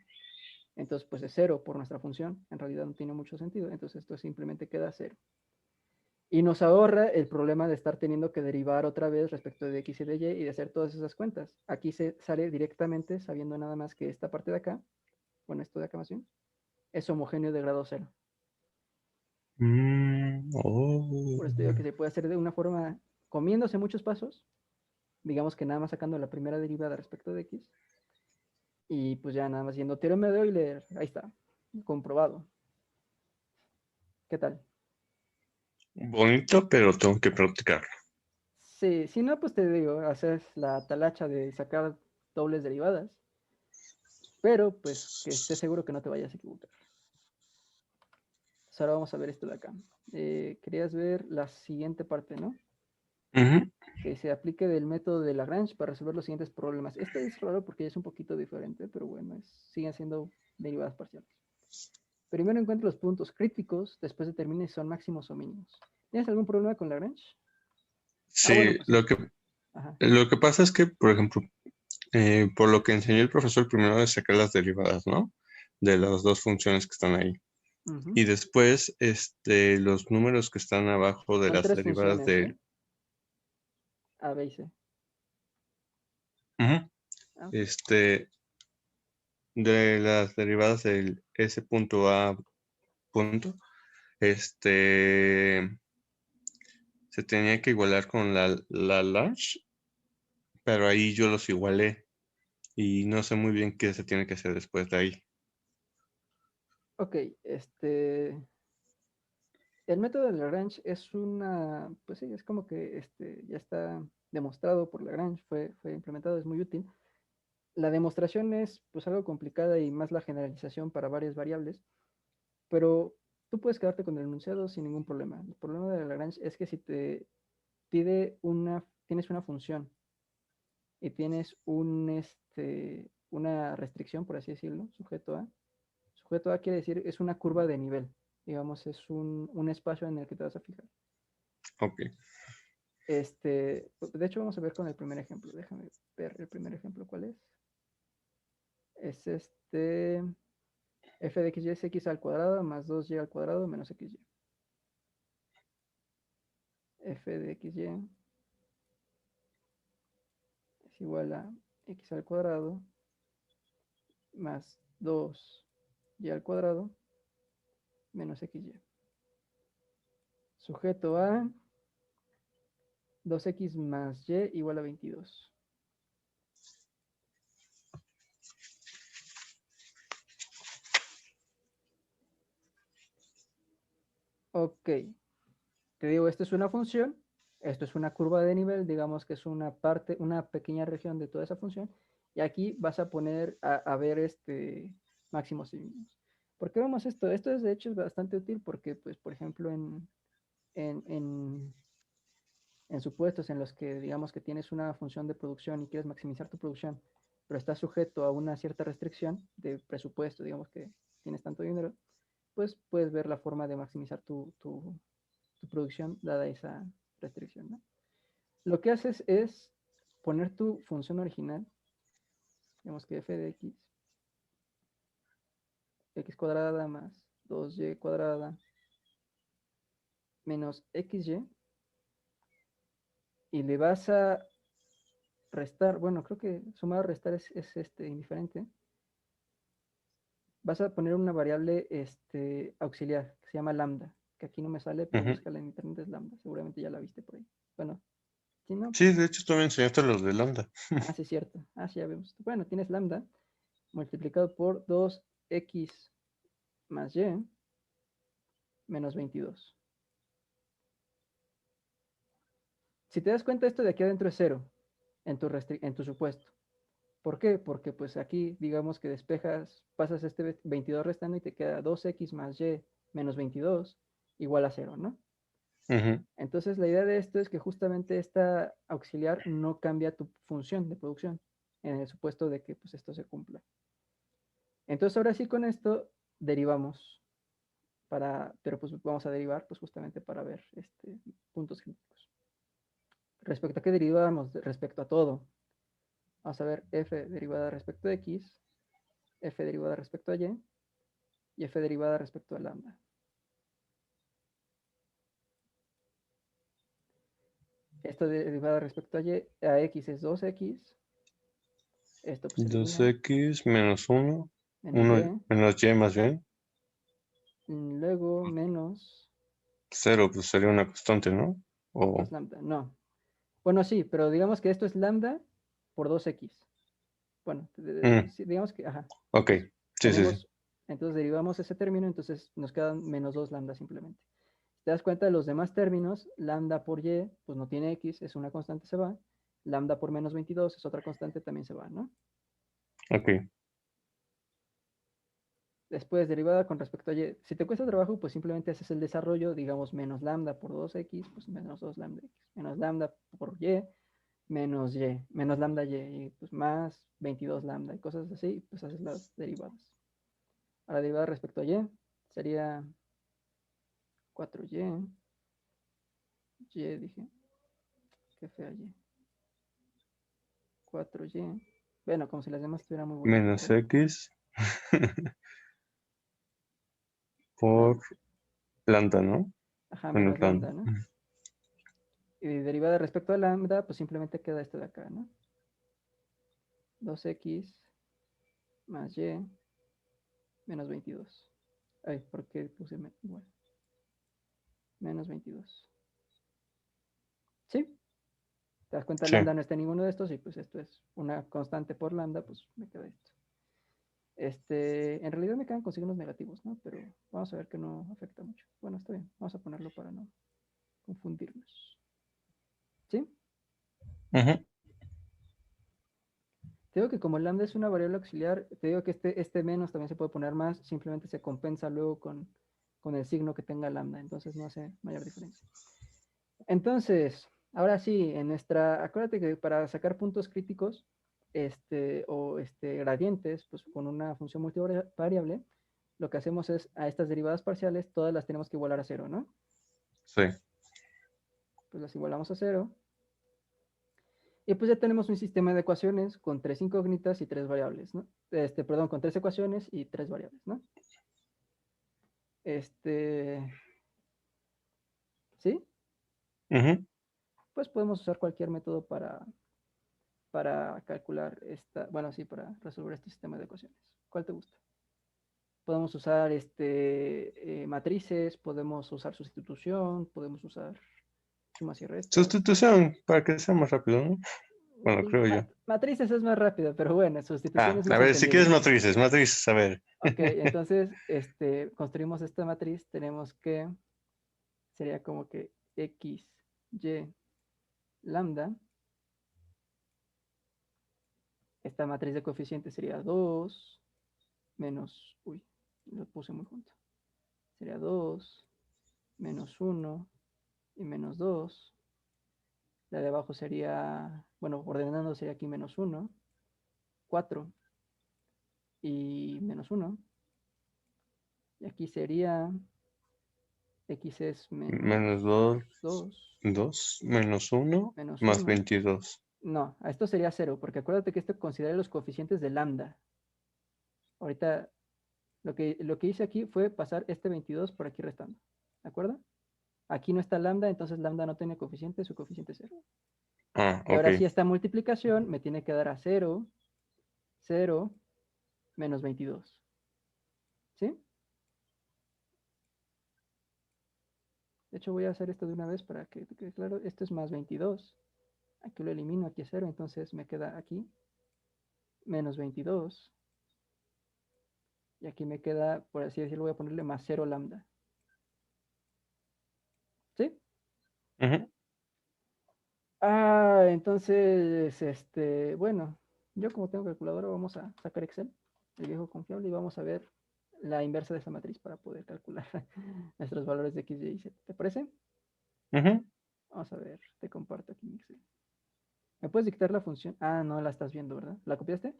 Entonces, pues es 0 por nuestra función. En realidad no tiene mucho sentido. Entonces, esto simplemente queda 0. Y nos ahorra el problema de estar teniendo que derivar otra vez respecto de x y de y y de hacer todas esas cuentas. Aquí se sale directamente sabiendo nada más que esta parte de acá, bueno, esto de acá más bien, es homogéneo de grado 0. Oh. Por eso digo que se puede hacer de una forma comiéndose muchos pasos, digamos que nada más sacando la primera derivada respecto de x, y pues ya nada más yendo teorema de Euler, ahí está, comprobado. ¿Qué tal? Bonito, pero tengo que practicarlo. Sí, si no, pues te digo, haces la talacha de sacar dobles derivadas, pero pues que estés seguro que no te vayas a equivocar. Entonces ahora vamos a ver esto de acá. Querías ver la siguiente parte, ¿no? Ujú. Que se aplique del método de Lagrange para resolver los siguientes problemas. Este es raro porque es un poquito diferente, pero bueno, siguen siendo derivadas parciales. Primero encuentra los puntos críticos, después determine si son máximos o mínimos. ¿Tienes algún problema con Lagrange? Ah, bueno, Sí, pues, ajá. lo que pasa es que, por ejemplo, por lo que enseñó el profesor, primero es sacar las derivadas, ¿no? De las dos funciones que están ahí. Ujú. Y después, los números que están abajo de Son las tres derivadas funciones, ¿eh? de... A, B y C. Ujú. Ah, De las derivadas del S punto A punto, se tenía que igualar con la large, pero ahí yo los igualé y no sé muy bien qué se tiene que hacer después de ahí. ok, el método de Lagrange es pues sí, es como que ya está demostrado por Lagrange, fue implementado, es muy útil. La demostración es pues algo complicada y más la generalización para varias variables, pero tú puedes quedarte con el enunciado sin ningún problema. El problema de Lagrange es que si te tienes una función y tienes una restricción, por así decirlo, sujeto A quiere decir es una curva de nivel, digamos, es un espacio en el que te vas a fijar. Ok. De hecho, vamos a ver con el primer ejemplo. Déjame ver el primer ejemplo, ¿cuál es? Es f de xy es x al cuadrado más 2y al cuadrado menos xy. F de xy es igual a x al cuadrado más 2y al cuadrado menos xy. Sujeto a 2x más y igual a 22. Ok, te digo, esto es una función, esto es una curva de nivel, digamos que es una pequeña región de toda esa función, y aquí vas a poner a ver máximos y mínimos. ¿Por qué vemos esto? Esto es de hecho es bastante útil porque, pues, por ejemplo, en, en, en supuestos en los que digamos que tienes una función de producción y quieres maximizar tu producción, pero estás sujeto a una cierta restricción de presupuesto, digamos que tienes tanto dinero, pues puedes ver la forma de maximizar tu producción dada esa restricción, ¿no? Lo que haces es poner tu función original, digamos que f de x cuadrada más 2y cuadrada menos xy, y le vas a restar, bueno, creo que sumar o restar es indiferente. Vas a poner una variable auxiliar que se llama lambda, que aquí no me sale, pero Ujú. búscala en internet, es lambda, seguramente ya la viste por ahí. Bueno, si no, Sí, pues, de hecho tú me enseñaste los de lambda. sí, es cierto. Sí, ya vemos. Bueno, tienes lambda multiplicado por 2x más y menos 22. Si te das cuenta, esto de aquí adentro es cero en tu supuesto. ¿Por qué? Porque pues aquí digamos que despejas, pasas 22 restando y te queda 2x más y menos 22 igual a cero, ¿no? Ujú. Entonces la idea de esto es que justamente esta auxiliar no cambia tu función de producción en el supuesto de que pues esto se cumpla. Entonces ahora sí con esto derivamos pero pues vamos a derivar pues justamente para ver puntos críticos. ¿Respecto a qué derivamos? Respecto a todo. Vamos a ver f derivada respecto a x, f derivada respecto a y f derivada respecto a lambda. Esta derivada respecto a x es 2x, esto pues se elimina, 2x menos 1, menos 1 y, menos y más bien. luego menos 0, pues sería una constante, ¿no? O, 2 lambda, no. Bueno, sí, pero digamos que esto es lambda por 2x. Bueno, mm, sí, digamos que, ajá. ok, Entonces, sí, sí, sí. entonces derivamos ese término, entonces nos quedan menos 2 lambda simplemente. Si te das cuenta de los demás términos, lambda por y, pues no tiene x, es una constante, se va. Lambda por menos 22 es otra constante, también se va, ¿no? Ok. Después, derivada con respecto a y. Si te cuesta trabajo, pues simplemente haces el desarrollo, digamos, menos lambda por 2x, pues menos 2 lambda x. Menos lambda por y, menos lambda y, pues más 22 lambda y cosas así, pues haces las derivadas. Ahora, derivada respecto a y, sería 4y, dije, qué fea y, 4y. Bueno, como si las demás estuvieran muy bonitas, Menos ¿verdad? x Ah, por lambda, ¿no? ajá, Menos menos lambda. lambda, ¿no? Y derivada respecto a lambda, pues simplemente queda esto de acá, ¿no? 2x más y menos 22. Ay, ¿por qué puse igual? Menos 22. ¿Sí? ¿Te das cuenta? Sí. Lambda no está en ninguno de estos y pues esto es una constante por lambda, pues me queda esto. En realidad me quedan con signos negativos, ¿no? Pero vamos a ver que no afecta mucho. Bueno, está bien. Vamos a ponerlo para no confundirnos. ¿Sí? Ujú. Te digo que como lambda es una variable auxiliar, te digo que este menos también se puede poner más, simplemente se compensa luego con el signo que tenga lambda, entonces no hace mayor diferencia. Entonces, ahora sí, acuérdate que para sacar puntos críticos, gradientes, pues con una función multivariable, lo que hacemos es a estas derivadas parciales, todas las tenemos que igualar a cero, ¿no? Sí. Pues las igualamos a cero. Y pues ya tenemos un sistema de ecuaciones con 3 incógnitas y 3 variables, ¿no? Perdón, con 3 ecuaciones y 3 variables, ¿no? ¿Sí? Ujú. Pues podemos usar cualquier método para calcular bueno, sí, para resolver este sistema de ecuaciones. ¿Cuál te gusta? Podemos usar matrices, podemos usar sustitución, podemos usar sumas y restas. Sustitución, para que sea más rápido, ¿no? Bueno, creo yo. Matrices es más rápido, pero bueno, sustitución Ah, es a más ver, si quieres entendible. matrices, a ver. Ok, entonces, construimos esta matriz, sería como que x, y, lambda. Esta matriz de coeficientes sería 2 menos, uy, lo puse muy junto. Sería 2 menos 1 y menos 2. La de abajo sería, bueno, ordenando sería aquí menos 1, 4 y menos 1. Y aquí sería x es Menos menos 2, 2, 2, menos 1, menos más 1. 22. No, a esto sería 0, porque acuérdate que esto considera los coeficientes de lambda. Ahorita lo que hice aquí fue pasar este 22 por aquí restando. ¿De acuerdo? Aquí no está lambda, entonces lambda no tiene coeficiente, su coeficiente es 0. Ah, Y ok. ahora sí, esta multiplicación me tiene que dar a 0, 0, menos 22. ¿Sí? De hecho, voy a hacer esto de una vez para que te quede claro. Esto es más 22. Aquí lo elimino, aquí es 0, entonces me queda aquí menos 22. Y aquí me queda, por así decirlo, voy a ponerle más 0 lambda. ¿Sí? Ujú. Entonces, bueno, yo como tengo calculadora, vamos a sacar Excel, el viejo confiable, y vamos a ver la inversa de esa matriz para poder calcular nuestros valores de X, Y y Z. ¿Te parece? Ujú. Vamos a ver, te comparto aquí mi Excel. ¿Me puedes dictar la función? Ah, no la estás viendo, ¿verdad? ¿La copiaste?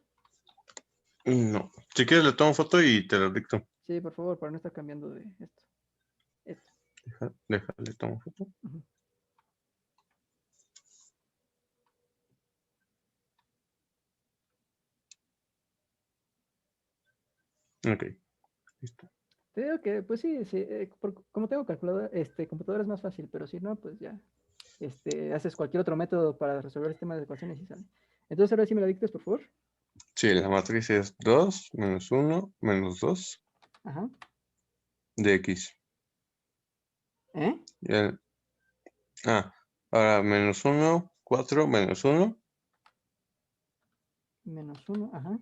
No. Si quieres le tomo foto y te lo dicto. Sí, por favor, para no estar cambiando de esto. Esto. Déjale, tomo foto. Ujú. Ok, listo. Te digo que, pues sí, sí, como tengo calculadora, computadora es más fácil, pero si no, pues ya, haces cualquier otro método para resolver el tema de ecuaciones y sale. Entonces, ahora sí me la dictes, por favor. Sí, la matriz es 2 menos 1 menos 2 Ajá. de X. ¿Eh? Y ahora menos 1, 4 menos 1. Menos 1, ajá.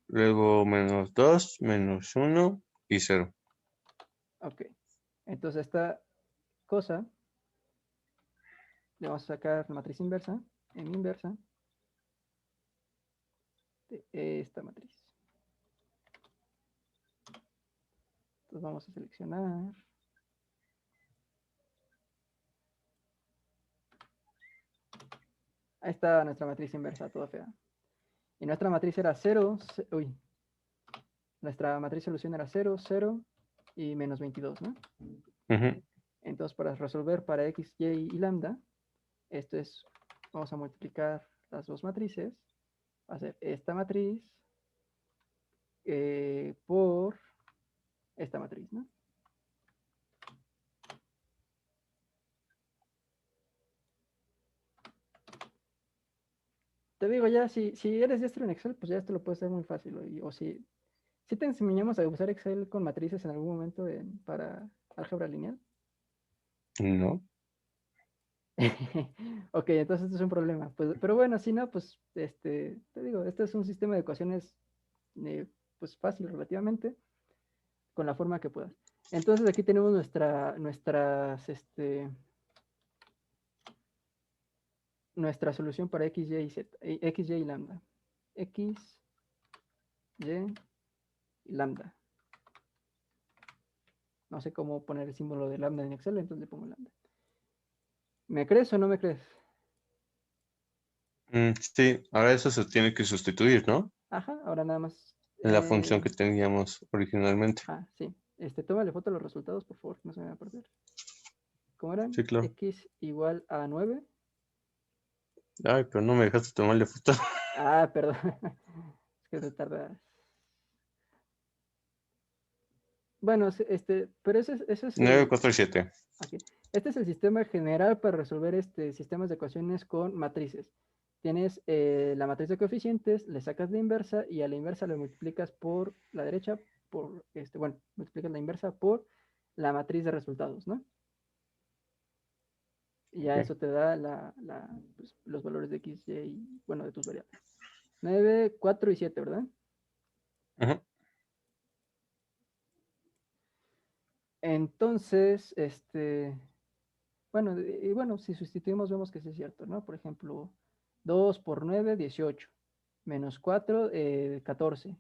Luego menos 2 menos 1 y 0. Ok. Entonces, esta cosa, le vamos a sacar la matriz inversa, en inversa, de esta matriz. Entonces, vamos a seleccionar. Ahí está nuestra matriz inversa, toda fea. Y nuestra matriz era 0, uy, nuestra matriz solución era 0, 0 y menos 22, ¿no? Ujú. Entonces, para resolver para x, y y lambda, vamos a multiplicar las dos matrices, va a ser esta matriz por esta matriz, ¿no? te digo ya, si eres diestro en Excel, pues ya esto lo puedes hacer muy fácil. O si te enseñamos a usar Excel con matrices en algún momento para álgebra lineal. No. Ok, entonces esto es un problema. Pues, pero bueno, si no, pues te digo, este es un sistema de ecuaciones eh, pues fácil relativamente, con la forma que puedas. Entonces aquí tenemos nuestra solución para x, y y z, x, y y lambda. X, y y lambda. No sé cómo poner el símbolo de lambda en Excel, entonces le pongo lambda. ¿Me crees o no me crees? Sí, ahora eso se tiene que sustituir, ¿no? Ajá, ahora nada más. En la función que teníamos originalmente. Sí. Tómale foto a los resultados, por favor, no se me va a perder. ¿Cómo eran? Sí, claro. X igual a 9. Ay, pero no me dejaste tomarle foto. Ah, perdón. Es que te tardas. Bueno, pero ese es 9, 4 y 7. aquí. Este es el sistema general para resolver sistemas de ecuaciones con matrices. Tienes la matriz de coeficientes, le sacas la inversa y a la inversa le multiplicas por la derecha, bueno, multiplicas la inversa por la matriz de resultados, ¿no? Y ya Okay. eso te da pues, los valores de x, y, bueno, de tus variables. 9, 4 y 7, ¿verdad? Ajá. Entonces, bueno, y bueno, si sustituimos vemos que sí es cierto, ¿no? Por ejemplo, 2 por 9, 18. Menos 4, 14.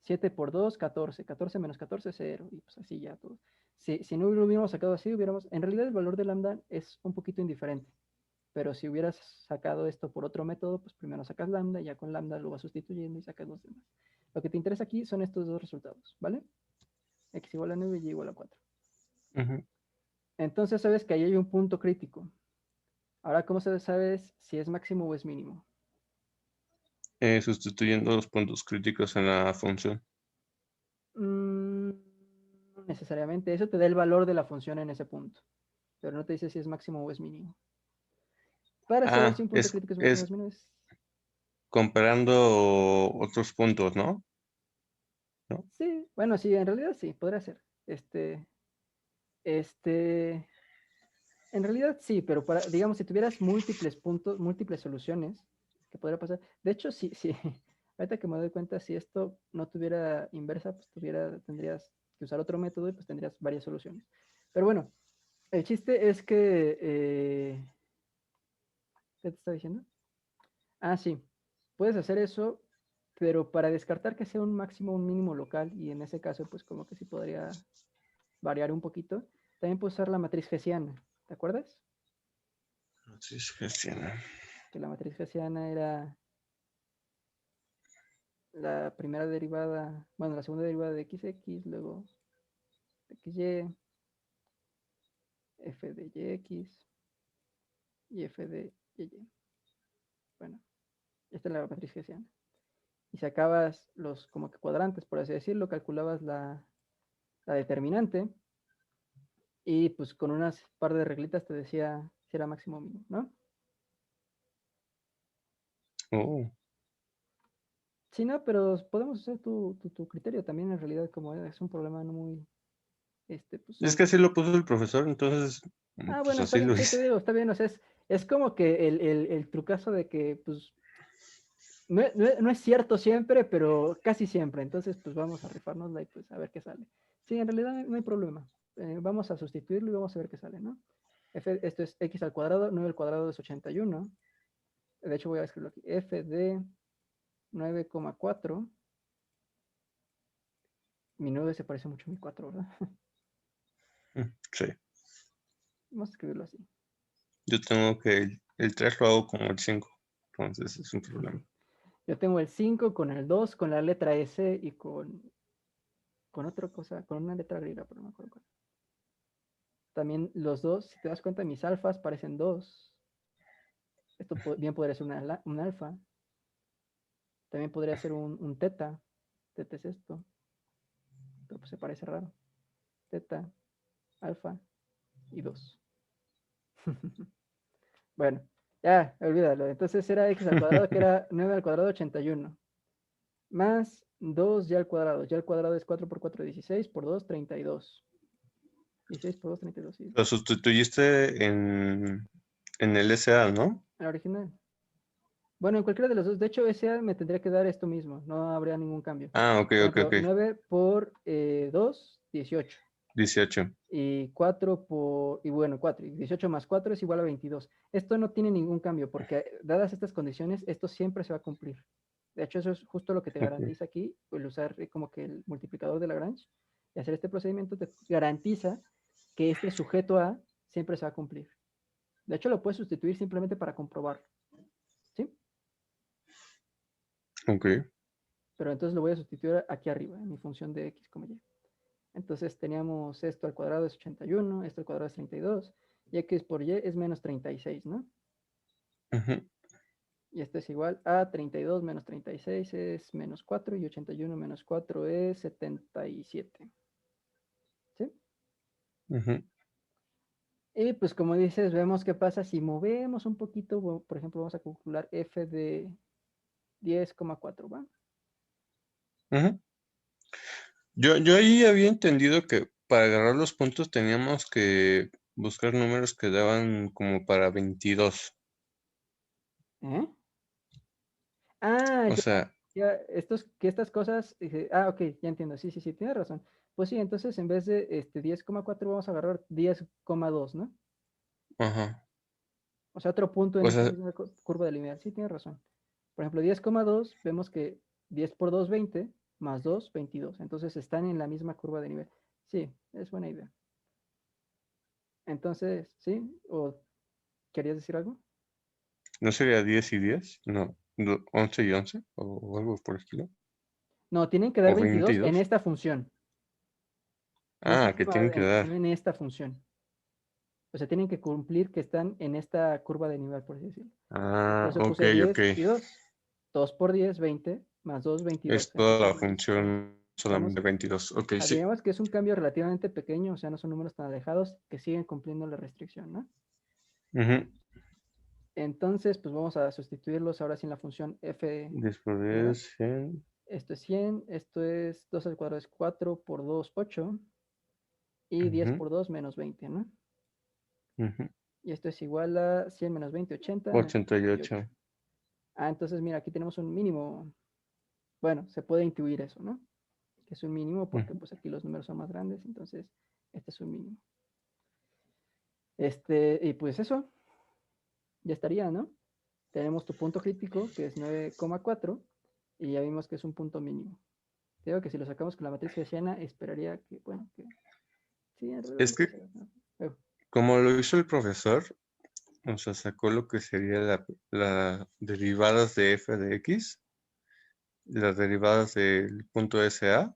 7 por 2, 14. 14 menos 14, 0. Y pues así ya todo. Si no lo hubiéramos sacado así, en realidad el valor de lambda es un poquito indiferente. Pero si hubieras sacado esto por otro método, pues primero sacas lambda y ya con lambda lo vas sustituyendo y sacas los demás. Lo que te interesa aquí son estos dos resultados, ¿vale? X igual a 9 y y igual a 4. Ujú. Entonces sabes que ahí hay un punto crítico. Ahora, ¿cómo sabes si es máximo o es mínimo? Sustituyendo los puntos críticos en la función. No necesariamente. Eso te da el valor de la función en ese punto. Pero no te dice si es máximo o es mínimo. Para saber si Ah, un punto crítico es máximo o es es mínimo, comparando otros puntos, ¿no? ¿No? sí, bueno, sí, en realidad sí, podría ser. Este, en realidad sí, pero digamos, si tuvieras múltiples puntos, múltiples soluciones, ¿qué podría pasar? De hecho, sí, sí. Ahorita que me doy cuenta, si esto no tuviera inversa, pues tendrías que usar otro método y pues tendrías varias soluciones. Pero bueno, el chiste es que, ¿qué te está diciendo? Ah, sí, puedes hacer eso, pero para descartar que sea un máximo o un mínimo local, y en ese caso, pues como que sí podría variar un poquito, también puedes usar la matriz hessiana, ¿te acuerdas? Sí, Cristiana. Que la matriz hessiana era la primera derivada, bueno, la segunda derivada de xx, luego xy, f de yx y f de y. Bueno, esta es la matriz hessiana. Y sacabas los como que cuadrantes, por así decirlo, calculabas la determinante y pues con unas par de reglitas te decía si era máximo o mínimo, ¿no? Oh. Sí, no, pero podemos usar tu criterio también, en realidad, como es un problema no muy, pues... Es que así lo puso el profesor, entonces, Ah, pues bueno, está así bien, lo sí, te hice. digo, está bien, o sea, es como que el trucazo de que, pues, no es cierto siempre, pero casi siempre, entonces, pues vamos a rifárnosla y pues a ver qué sale. Sí, en realidad no hay problema. Vamos a sustituirlo y vamos a ver qué sale, ¿no? Esto es x al cuadrado, 9 al cuadrado es 81. De hecho, voy a escribirlo aquí. F de 9,4. Mi 9 se parece mucho a mi 4, ¿verdad? Sí. Vamos a escribirlo así. Yo tengo que el 3 lo hago como el 5, entonces es un problema. Yo tengo el 5 con el 2, con la letra S y con otra cosa, con una letra griega, pero no me acuerdo cuál. También los dos, si te das cuenta, mis alfas parecen 2. Esto bien podría ser un alfa. También podría ser un teta. Teta es esto. Pero pues se parece raro. Teta, alfa y 2. Bueno, Ya, olvídalo. Entonces era x al cuadrado, que era 9 al cuadrado, 81. Más 2 ya al cuadrado. Ya al cuadrado es 4 por 4, 16, por 2, 32. 16 por 2, 32, sí. Lo sustituiste en el SA, ¿no? La original. Bueno, en cualquiera de los dos. De hecho, ese me tendría que dar esto mismo. No habría ningún cambio. Ah, ok, Por ok, ejemplo, ok. 9 por 2, 18. 18. Y 4 por, y bueno, 4, y 18 más 4 es igual a 22. Esto no tiene ningún cambio porque dadas estas condiciones, esto siempre se va a cumplir. De hecho, eso es justo lo que te Ok. garantiza aquí, el usar como que el multiplicador de Lagrange y hacer este procedimiento te garantiza que este sujeto A siempre se va a cumplir. De hecho, lo puedes sustituir simplemente para comprobarlo, ¿sí? Ok. Pero entonces lo voy a sustituir aquí arriba, en mi función de x, y. Entonces teníamos esto al cuadrado es 81, esto al cuadrado es 32, y x por y es menos 36, ¿no? Ujú. Y esto es igual a 32 menos 36 es menos 4 y 81 menos 4 es 77. ¿Sí? Ujú. Y pues como dices, vemos qué pasa si movemos un poquito, por ejemplo, vamos a calcular f de 10,4, ¿va? Ujú. Yo ahí había entendido que para agarrar los puntos teníamos que buscar números que daban como para 22. ¿Eh? Ah, O sea, que estas cosas, ok, ya entiendo, sí, sí, sí, tienes razón. Pues sí, entonces en vez de 10,4 vamos a agarrar 10,2, ¿no? ajá. O sea, otro punto en O esta sea, misma curva de lineal. Sí, tienes razón. Por ejemplo, 10,2, vemos que 10 por 2, 20, más 2, 22. Entonces están en la misma curva de nivel. Sí, es buena idea. Entonces, ¿sí? ¿O querías decir algo? ¿no sería 10 y 10? No, 11 y 11 o algo por el estilo. No, tienen que dar O 20 y 22 en 2. esta función. No Ah, que tienen que dar. sino en esta función. O sea, tienen que cumplir que están en esta curva de nivel, por así decirlo. Por Ah, eso ok, puse ok. 10 y 2. 2 por 10, 20, más 2, Es 22. toda Entonces, la función vamos, solamente 22. Ok, sí. digamos que es un cambio relativamente pequeño, o sea, no son números tan alejados que siguen cumpliendo la restricción, ¿no? Ujú. Entonces, pues vamos a sustituirlos ahora sí en la función f, 10 por que era, 10, 100. esto es 100, esto es 2 al cuadrado es 4 por 2, 8, y 10 Ujú, por 2 menos 20, ¿no? ujú. Y esto es igual a 100 menos 20, 80, menos 88. 88. Ah, entonces mira, aquí tenemos un mínimo. Bueno, se puede intuir eso, ¿no? Que es un mínimo porque Ujú, pues aquí los números son más grandes, entonces este es un mínimo. Y pues eso, ya estaría, ¿no? Tenemos tu punto crítico, que es 9,4, y ya vimos que es un punto mínimo. Te digo que si lo sacamos con la matriz hessiana, esperaría que, bueno, que sí, alrededor Es de que eso. ¿No? Pero, como lo hizo el profesor, o sea, sacó lo que sería la derivadas de f de x, las derivadas del punto SA,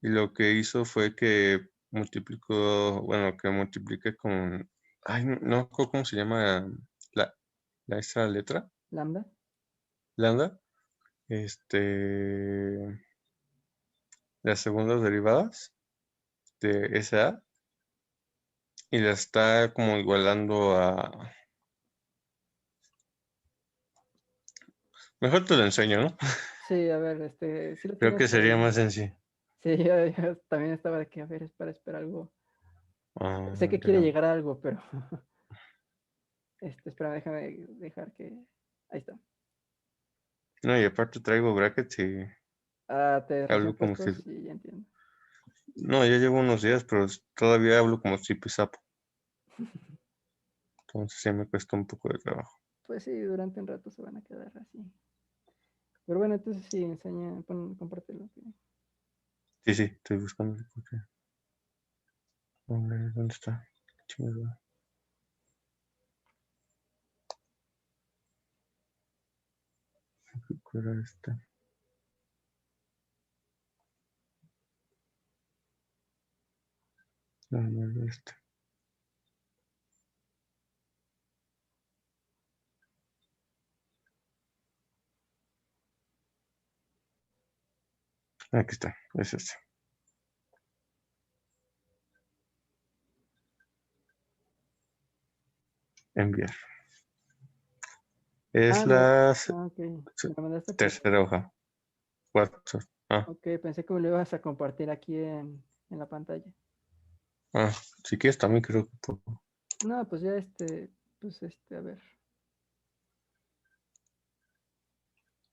y lo que hizo fue que multiplicó, bueno, que multiplique con, ay, no, no me acuerdo cómo se llama la, esa letra, lambda. lambda, las segundas derivadas de SA, y la está como igualando a, mejor te lo enseño, ¿no? Sí, a ver, sí lo Creo tienes que por sería ahí. más sencillo. Sí, yo también estaba de que, a ver, es para esperar algo. Sé Ah, que quiere déjame. llegar a algo, pero, espera, déjame dejar que, ahí está. No, y aparte traigo brackets y Ah, ¿te recién hablo como si, puestos? Sí, ya entiendo. no, ya llevo unos días, pero todavía hablo como si pisapo. Entonces sí me cuesta un poco de trabajo. Pues sí, durante un rato se van a quedar así. Pero bueno, entonces sí, compártelo. Sí, sí, estoy buscando. ¿Dónde está? Chingada. ¿Cuál era esta? No, no era esta. Aquí está, es este. Enviar. Es me la ok. Me lo mandaste por... tercera hoja. 4. Ah, Ok, pensé que me lo ibas a compartir aquí en la pantalla. ah, si quieres también creo que puedo. No, pues ya a ver.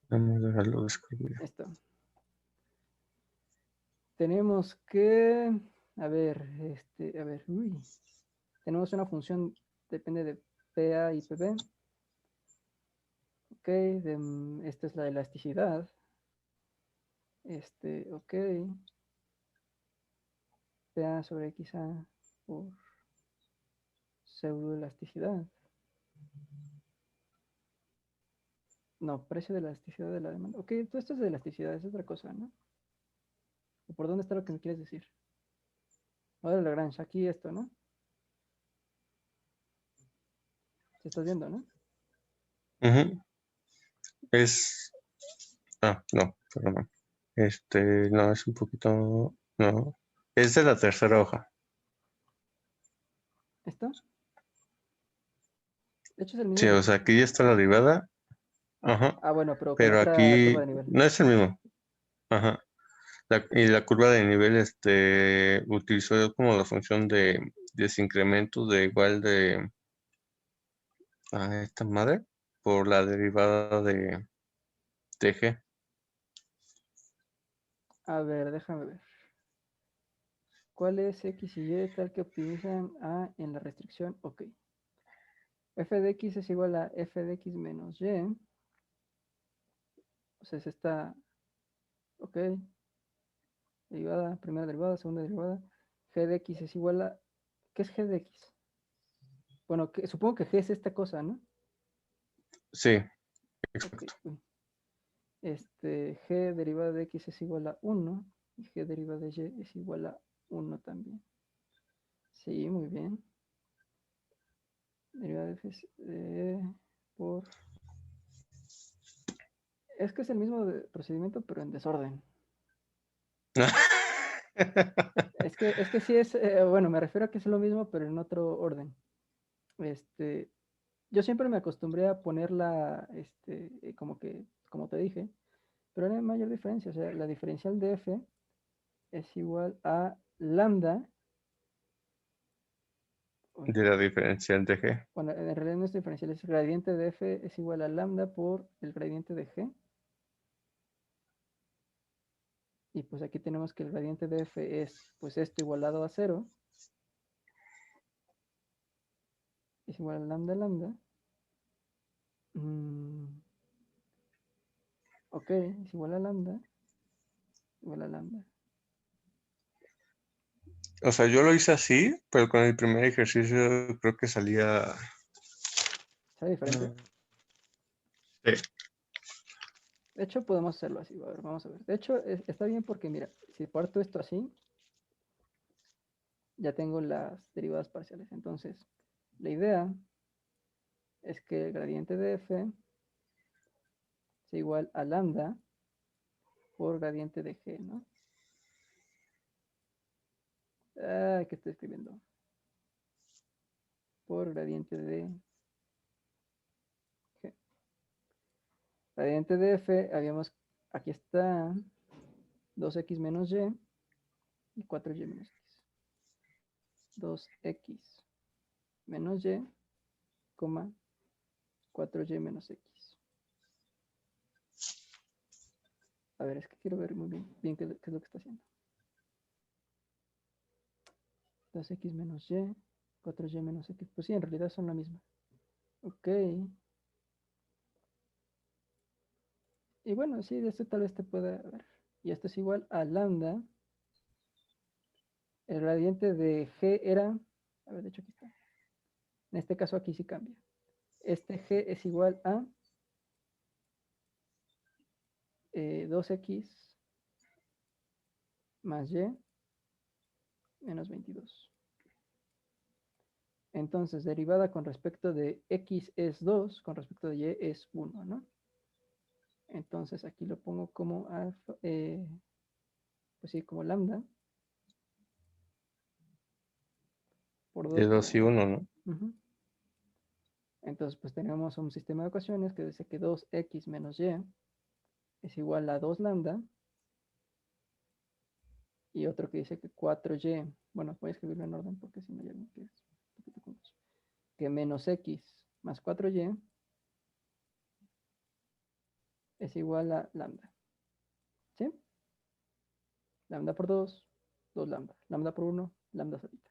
Vamos a dejarlo describir. Esto. Tenemos que, uy. Tenemos una función, depende de PA y PB. Ok, esta es la elasticidad. Ok. PA sobre XA por pseudoelasticidad. No, precio de elasticidad de la demanda. Ok, todo esto es de elasticidad, es otra cosa, ¿no? ¿O por dónde está lo que me quieres decir? Ahora Lagrange, aquí esto, ¿no? Se estás viendo, ¿no? Ujú. Es. Ah, no, perdón. No, es un poquito. No. Es de la tercera hoja. ¿Esto? De hecho es el mismo Sí, o sea, aquí ya está la derivada. Ajá. Ah, bueno, pero con Pero otra curva aquí de nivel. no es el mismo. Ajá. Y la curva de nivel, utilizó como la función de desincremento de igual de a esta madre por la derivada de G. A ver, déjame ver. ¿Cuál es X y Y tal que optimizan A en la restricción? Ok. F de X es igual a F de X menos Y. O sea, es esta, ok, derivada, primera derivada, segunda derivada. G de X es igual a, ¿qué es G de X? Bueno, supongo que G es esta cosa, ¿no? Sí, Ok. exacto. G derivada de X es igual a 1 y G derivada de Y es igual a 1 también. Sí, muy bien. Derivada de F por... Es que es el mismo procedimiento, pero en desorden. Es que sí es, bueno, me refiero a que es lo mismo, pero en otro orden. Este, yo siempre me acostumbré a ponerla, como te dije, pero no hay mayor diferencia. O sea, la diferencial de F es igual a lambda. Uy, De la diferencial de G. bueno, en realidad no es diferencial, es gradiente de F es igual a lambda por el gradiente de G. Y pues aquí tenemos que el gradiente de F es, pues esto igualado a 0. Es igual a lambda lambda. Mm, ok, es igual a lambda. Igual a lambda. O sea, yo lo hice así, pero con el primer ejercicio creo que salía. ¿Sabe diferente? Sí. De hecho, podemos hacerlo así. A ver, vamos a ver. De hecho, está bien porque, mira, si parto esto así, ya tengo las derivadas parciales. Entonces, la idea es que el gradiente de f sea igual a lambda por gradiente de g, ¿no? Ah, ¿qué estoy escribiendo? Por gradiente de g. Gradiente de f, aquí está 2x menos y y 4y menos x. 2x menos y, 4y menos x. A ver, es que quiero ver muy bien qué es lo que está haciendo. 2x menos y, 4y menos x. Pues sí, en realidad son la misma. Ok. Y bueno, sí, de esto tal vez te pueda ver. Y esto es igual a lambda. El gradiente de g era... A ver, de hecho aquí está. En este caso aquí sí cambia. Este g es igual a 2x más y menos 22. Entonces, derivada con respecto de x es 2, con respecto de y es 1, ¿no? Entonces aquí lo pongo como alfa, pues sí, como lambda por De 2 2 y 1, ¿no? Entonces, pues tenemos un sistema de ecuaciones que dice que 2x menos y es igual a 2 lambda. Y otro que dice que 4y, bueno, voy a escribirlo en orden porque si no hay algo que es un poquito confuso. Que menos x más 4y es igual a lambda. ¿Sí? Lambda por 2, 2 lambda. Lambda por 1, lambda solita.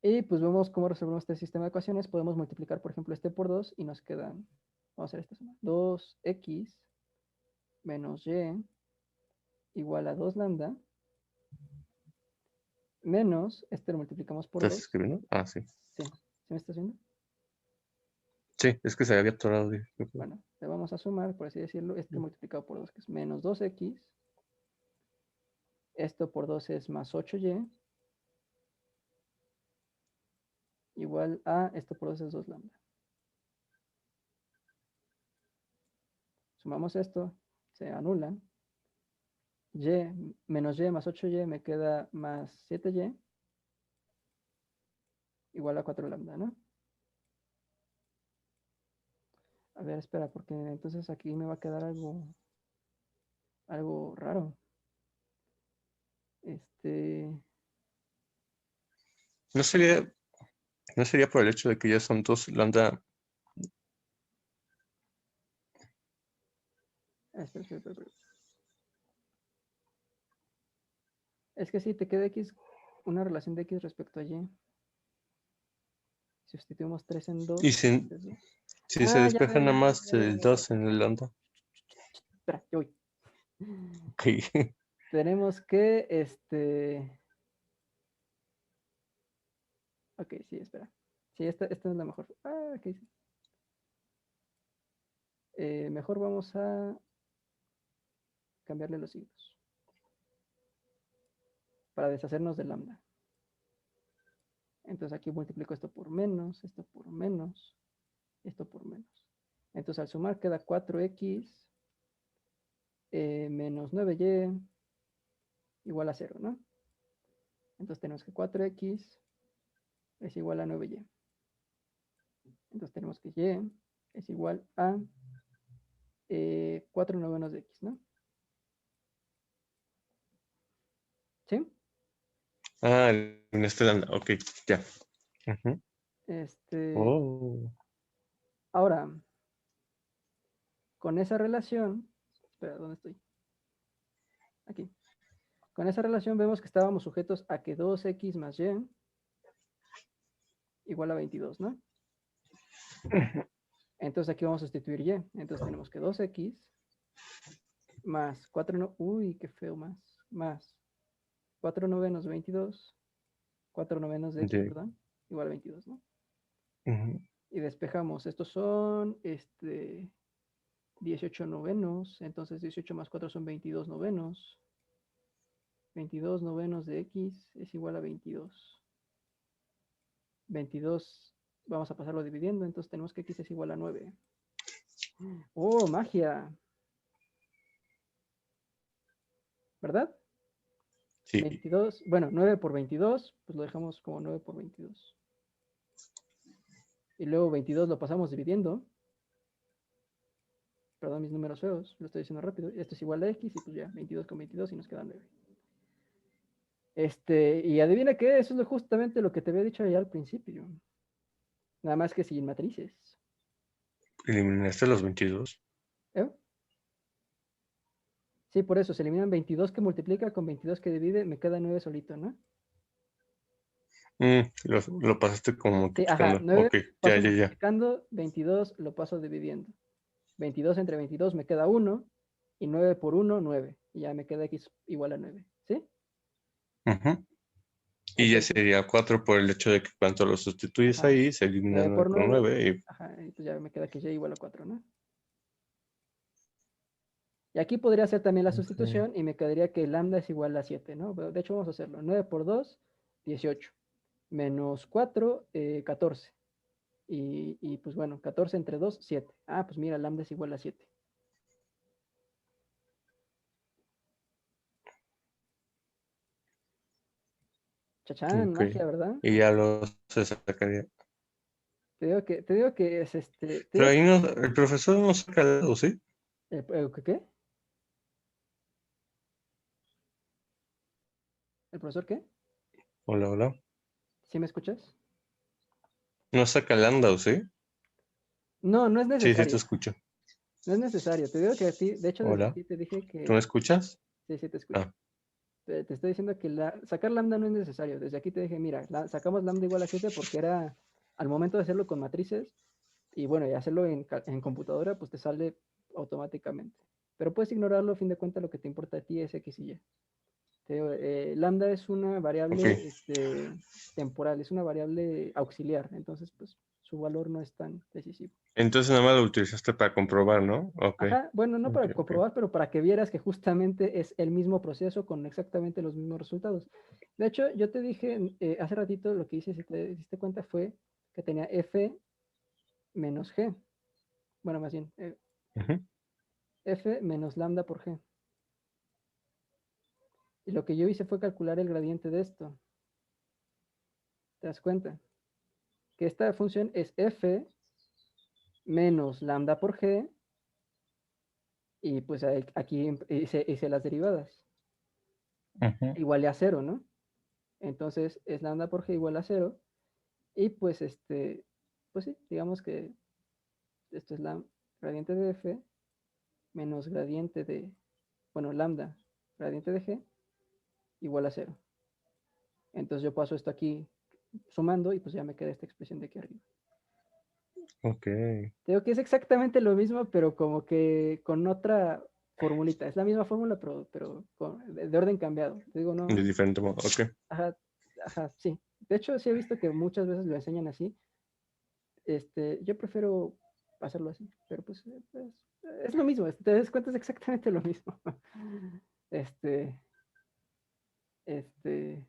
Y pues vemos cómo resolvemos este sistema de ecuaciones. Podemos multiplicar, por ejemplo, este por 2 y nos quedan, vamos a hacer esta suma, 2x menos y igual a 2 lambda menos, este lo multiplicamos por ¿Estás 2. escribiendo? Ah, sí. Sí, ¿sí me está haciendo? Sí, es que se había atorado. Bueno, le vamos a sumar, por así decirlo, este multiplicado por 2, que es menos 2x. Esto por 2 es más 8y. Igual a, esto por 2 es 2 lambda. Sumamos esto, se anulan. Y menos y más 8y me queda más 7y. Igual a 4 lambda, ¿no? A ver, espera, porque entonces aquí me va a quedar algo raro. No sería por el hecho de que ya son 2 lambda. Espera. Es que sí, te queda x, una relación de x respecto a y. Si sustituimos 3 en 2. Y si se Ah, ya despeja nada veo. más el 2 en el lambda. Espera, yo voy. Ok. Tenemos que, ok, sí, espera. Sí, esta es la mejor. Ah, ok, sí. Mejor vamos a cambiarle los signos. Para deshacernos de lambda. Entonces aquí multiplico esto por menos, esto por menos, esto por menos. Entonces al sumar queda 4x menos 9y igual a 0, ¿no? Entonces tenemos que 4x es igual a 9y. Entonces tenemos que y es igual a 4 novenos de x, ¿no? ¿Sí? Ah, en este lambda. Ok, ya. Ujú. Oh. Ahora, con esa relación, espera, ¿dónde estoy? Aquí. Con esa relación vemos que estábamos sujetos a que 2x más y igual a 22, ¿no? Entonces aquí vamos a sustituir y. Entonces tenemos que 2x más 4 no, uy, qué feo más 4 novenos de 22, 4 novenos de x, De- perdón, igual a 22, ¿no? ujú. Y despejamos, estos son 18 novenos, entonces 18 más 4 son 22 novenos. 22 novenos de x es igual a 22. 22, vamos a pasarlo dividiendo, entonces tenemos que x es igual a 9. ¡Oh, magia! ¿Verdad? Sí. 22, bueno, 9 por 22, pues lo dejamos como 9 por 22. Y luego 22 lo pasamos dividiendo. Perdón, mis números feos, lo estoy diciendo rápido. Esto es igual a x y pues ya, 22 con 22 y nos queda 9. Y adivina qué, eso es justamente lo que te había dicho ya al principio. Nada más que sin matrices. Eliminaste los 22. ¿Eh? Sí, por eso se eliminan 22 que multiplica con 22 que divide, me queda 9 solito, ¿no? Lo pasaste como Sí, ajá, multiplicando. 9 Ok, ya, paso ya, ya. multiplicando, 22 lo paso dividiendo. 22 entre 22 me queda 1 y 9 por 1, 9. Y ya me queda x igual a 9, ¿sí? Ujú. Y ya Entonces, sería 4 por el hecho de que cuando lo sustituyes ajá, ahí, se elimina 9 9 por con 9, 9 y ajá, y pues ya me queda que y igual a 4, ¿no? Y aquí podría hacer también la ok. sustitución y me quedaría que lambda es igual a 7, ¿no? De hecho, vamos a hacerlo. 9 por 2, 18. Menos 4, 14. Y pues bueno, 14 entre 2, 7. Ah, pues mira, lambda es igual a 7. Chachán, Ok. magia, ¿verdad? Y ya lo se sacaría. Te digo que es te Pero digo ahí que, no, el profesor no saca el lado, ¿sí? ¿qué? ¿El profesor qué? Hola, hola. ¿Sí me escuchas? No saca el ¿sí? No, no es Sí, sí te necesario. escucho. No es necesario. Te digo que a ti, de hecho, desde Hola. aquí te dije ¿Tú me que, escuchas? sí, sí te escucho. Ah, Te estoy diciendo que sacar lambda no es necesario. Desde aquí te dije, mira, sacamos lambda igual a 7 porque era al momento de hacerlo con matrices y bueno, y hacerlo en computadora, pues te sale automáticamente. Pero puedes ignorarlo, a fin de cuentas lo que te importa a ti es X y Y. Lambda es una ok. variable temporal, es una variable auxiliar, entonces pues su valor no es tan decisivo. Entonces nada más lo utilizaste para comprobar, ¿no? Ok. Ajá, bueno, no Ok, para ok. comprobar, pero para que vieras que justamente es el mismo proceso con exactamente los mismos resultados. De hecho, yo te dije hace ratito lo que hice, si te diste cuenta, fue que tenía F menos G. Bueno, más bien, Ujú. F menos lambda por G. Y lo que yo hice fue calcular el gradiente de esto. ¿Te das cuenta? Que esta función es F menos lambda por G y pues aquí hice las derivadas. Ujú. Igual a cero, ¿no? Entonces es lambda por G igual a cero. Y pues pues sí, digamos que esto es la gradiente de F menos gradiente de, bueno, lambda, gradiente de G igual a cero. Entonces yo paso esto aquí sumando y pues ya me queda esta expresión de aquí arriba. Ok. Digo que es exactamente lo mismo, pero como que con otra formulita. Es la misma fórmula, pero de orden cambiado. Te digo, De no, diferente modo. Ok. ajá, ajá, sí. De hecho, sí he visto que muchas veces lo enseñan así. Yo prefiero hacerlo así, pero pues, es lo mismo, te das cuenta, es exactamente lo mismo. Este, este,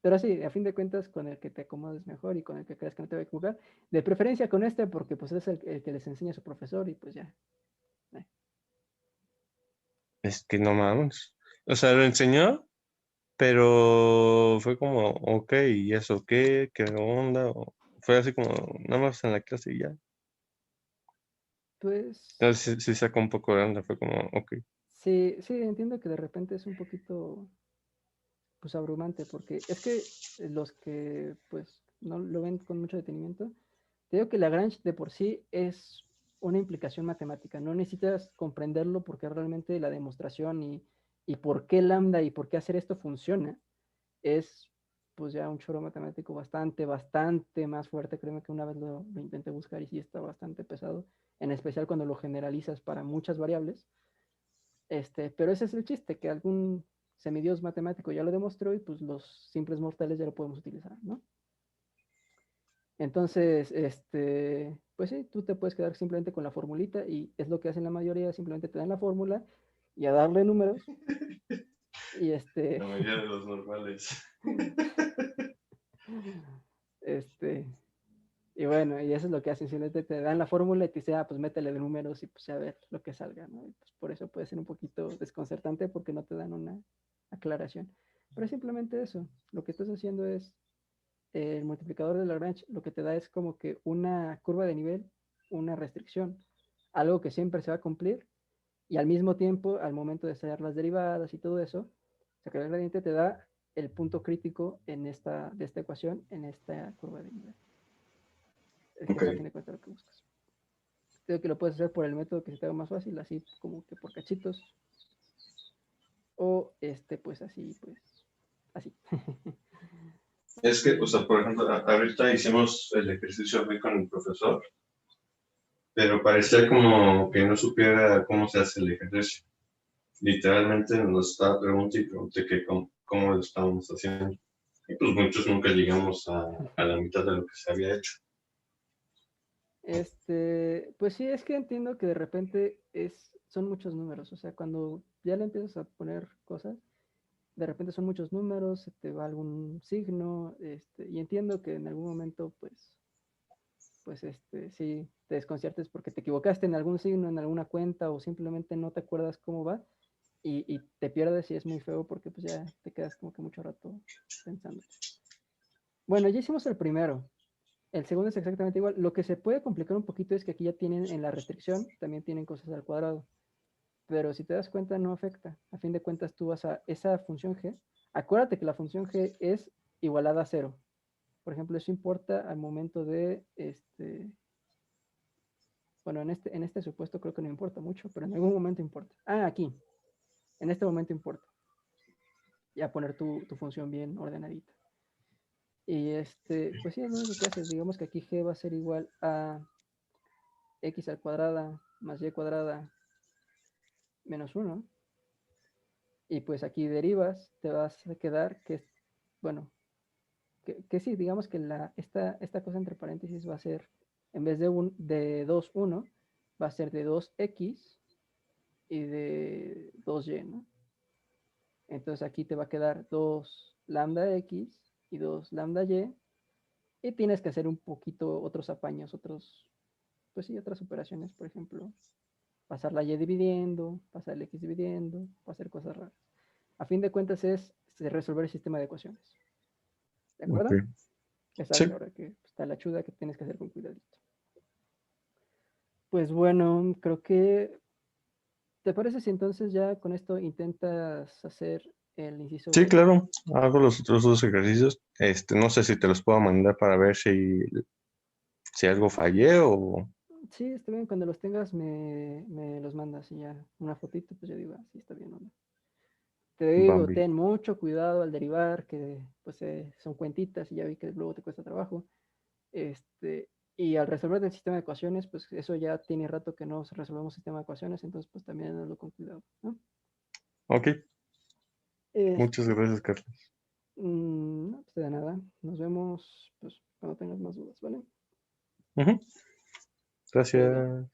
pero sí, a fin de cuentas, con el que te acomodes mejor y con el que creas que no te va a equivocar, de preferencia con este, porque pues es el que les enseña su profesor y pues ya. eh. Es que no mames. O sea, lo enseñó, pero fue como, ok, ¿y eso qué? ¿Qué onda? O fue así como, nada más en la clase y ya. Pues Entonces sí sacó un poco de onda, fue como, ok. sí, sí, entiendo que de repente es un poquito pues abrumante, porque es que los que pues no lo ven con mucho detenimiento, te digo que Lagrange de por sí es una implicación matemática, no necesitas comprenderlo porque realmente la demostración y por qué lambda y por qué hacer esto funciona es pues ya un choro matemático bastante más fuerte, créeme que una vez lo intenté buscar y sí está bastante pesado, en especial cuando lo generalizas para muchas variables, pero ese es el chiste, que algún semidios matemático ya lo demostró y pues los simples mortales ya lo podemos utilizar, ¿no? Entonces, pues sí, tú te puedes quedar simplemente con la formulita y es lo que hacen la mayoría, simplemente te dan la fórmula y a darle números y La mayoría de los normales. este, y bueno, y eso es lo que hacen, simplemente te dan la fórmula y te dicen, ah, pues métele de números y pues a ver lo que salga, ¿no? Y pues por eso puede ser un poquito desconcertante porque no te dan una aclaración. Pero es simplemente eso, lo que estás haciendo es el multiplicador de Lagrange lo que te da es como que una curva de nivel, una restricción, algo que siempre se va a cumplir y al mismo tiempo, al momento de hacer las derivadas y todo eso, sacar el gradiente te da el punto crítico de esta ecuación en esta curva de nivel. Es que Ok. es a fin de cuentas lo que buscas. Creo que lo puedes hacer por el método que se te haga más fácil, así como que por cachitos, o pues así, pues así. Es que, o sea, por ejemplo, ahorita hicimos el ejercicio hoy con el profesor, pero parecía como que no supiera cómo se hace el ejercicio. Literalmente nos estaba preguntando y pregunté que cómo lo estábamos haciendo. Y pues muchos nunca llegamos a la mitad de lo que se había hecho. Pues sí, es que entiendo que de repente son muchos números, o sea, cuando ya le empiezas a poner cosas, de repente son muchos números, se te va algún signo, y entiendo que en algún momento, pues, sí, te desconciertes porque te equivocaste en algún signo, en alguna cuenta, o simplemente no te acuerdas cómo va, y te pierdes y es muy feo porque pues ya te quedas como que mucho rato pensando. Bueno, ya hicimos el primero. El segundo es exactamente igual. Lo que se puede complicar un poquito es que aquí ya tienen en la restricción, también tienen cosas al cuadrado. Pero si te das cuenta, no afecta. A fin de cuentas, tú vas a esa función g. Acuérdate que la función g es igualada a 0. Por ejemplo, eso importa al momento de, bueno, en este supuesto creo que no importa mucho, pero en algún momento importa. Ah, aquí. En este momento importa. Ya poner tu función bien ordenadita. Y pues sí, es lo único que haces. Digamos que aquí g va a ser igual a x al cuadrada más y cuadrada menos 1. Y pues aquí derivas, te vas a quedar que, bueno, que sí, digamos que esta cosa entre paréntesis va a ser, en vez de 2, 1, va a ser de 2x y de 2y, ¿no? Entonces aquí te va a quedar 2 lambda x y 2 lambda y, y tienes que hacer un poquito otros apaños, pues sí, otras operaciones, por ejemplo, pasar la y dividiendo, pasar el x dividiendo, hacer cosas raras. A fin de cuentas es resolver el sistema de ecuaciones. ¿De Ok. acuerdo? Ya sabes Sí, ahora que está la chuda que tienes que hacer con cuidadito. Pues bueno, creo que, ¿te parece si entonces ya con esto intentas hacer el inciso sí, B? claro. Hago los otros dos ejercicios. No sé si te los puedo mandar para ver si algo fallé o... Sí, está bien, cuando los tengas me los mandas y ya una fotito, pues yo digo, ah, sí, está bien o no. Te digo, Bambi. ten mucho cuidado al derivar, que pues son cuentitas y ya vi que luego te cuesta trabajo. Este, y al resolver el sistema de ecuaciones, pues eso ya tiene rato que no resolvemos sistema de ecuaciones, entonces pues también hazlo con cuidado, ¿no? Ok, muchas Este, gracias, Carlos. no, pues de nada. Nos vemos pues cuando tengas más dudas, ¿vale? Ujú. Todo bien. Gracias.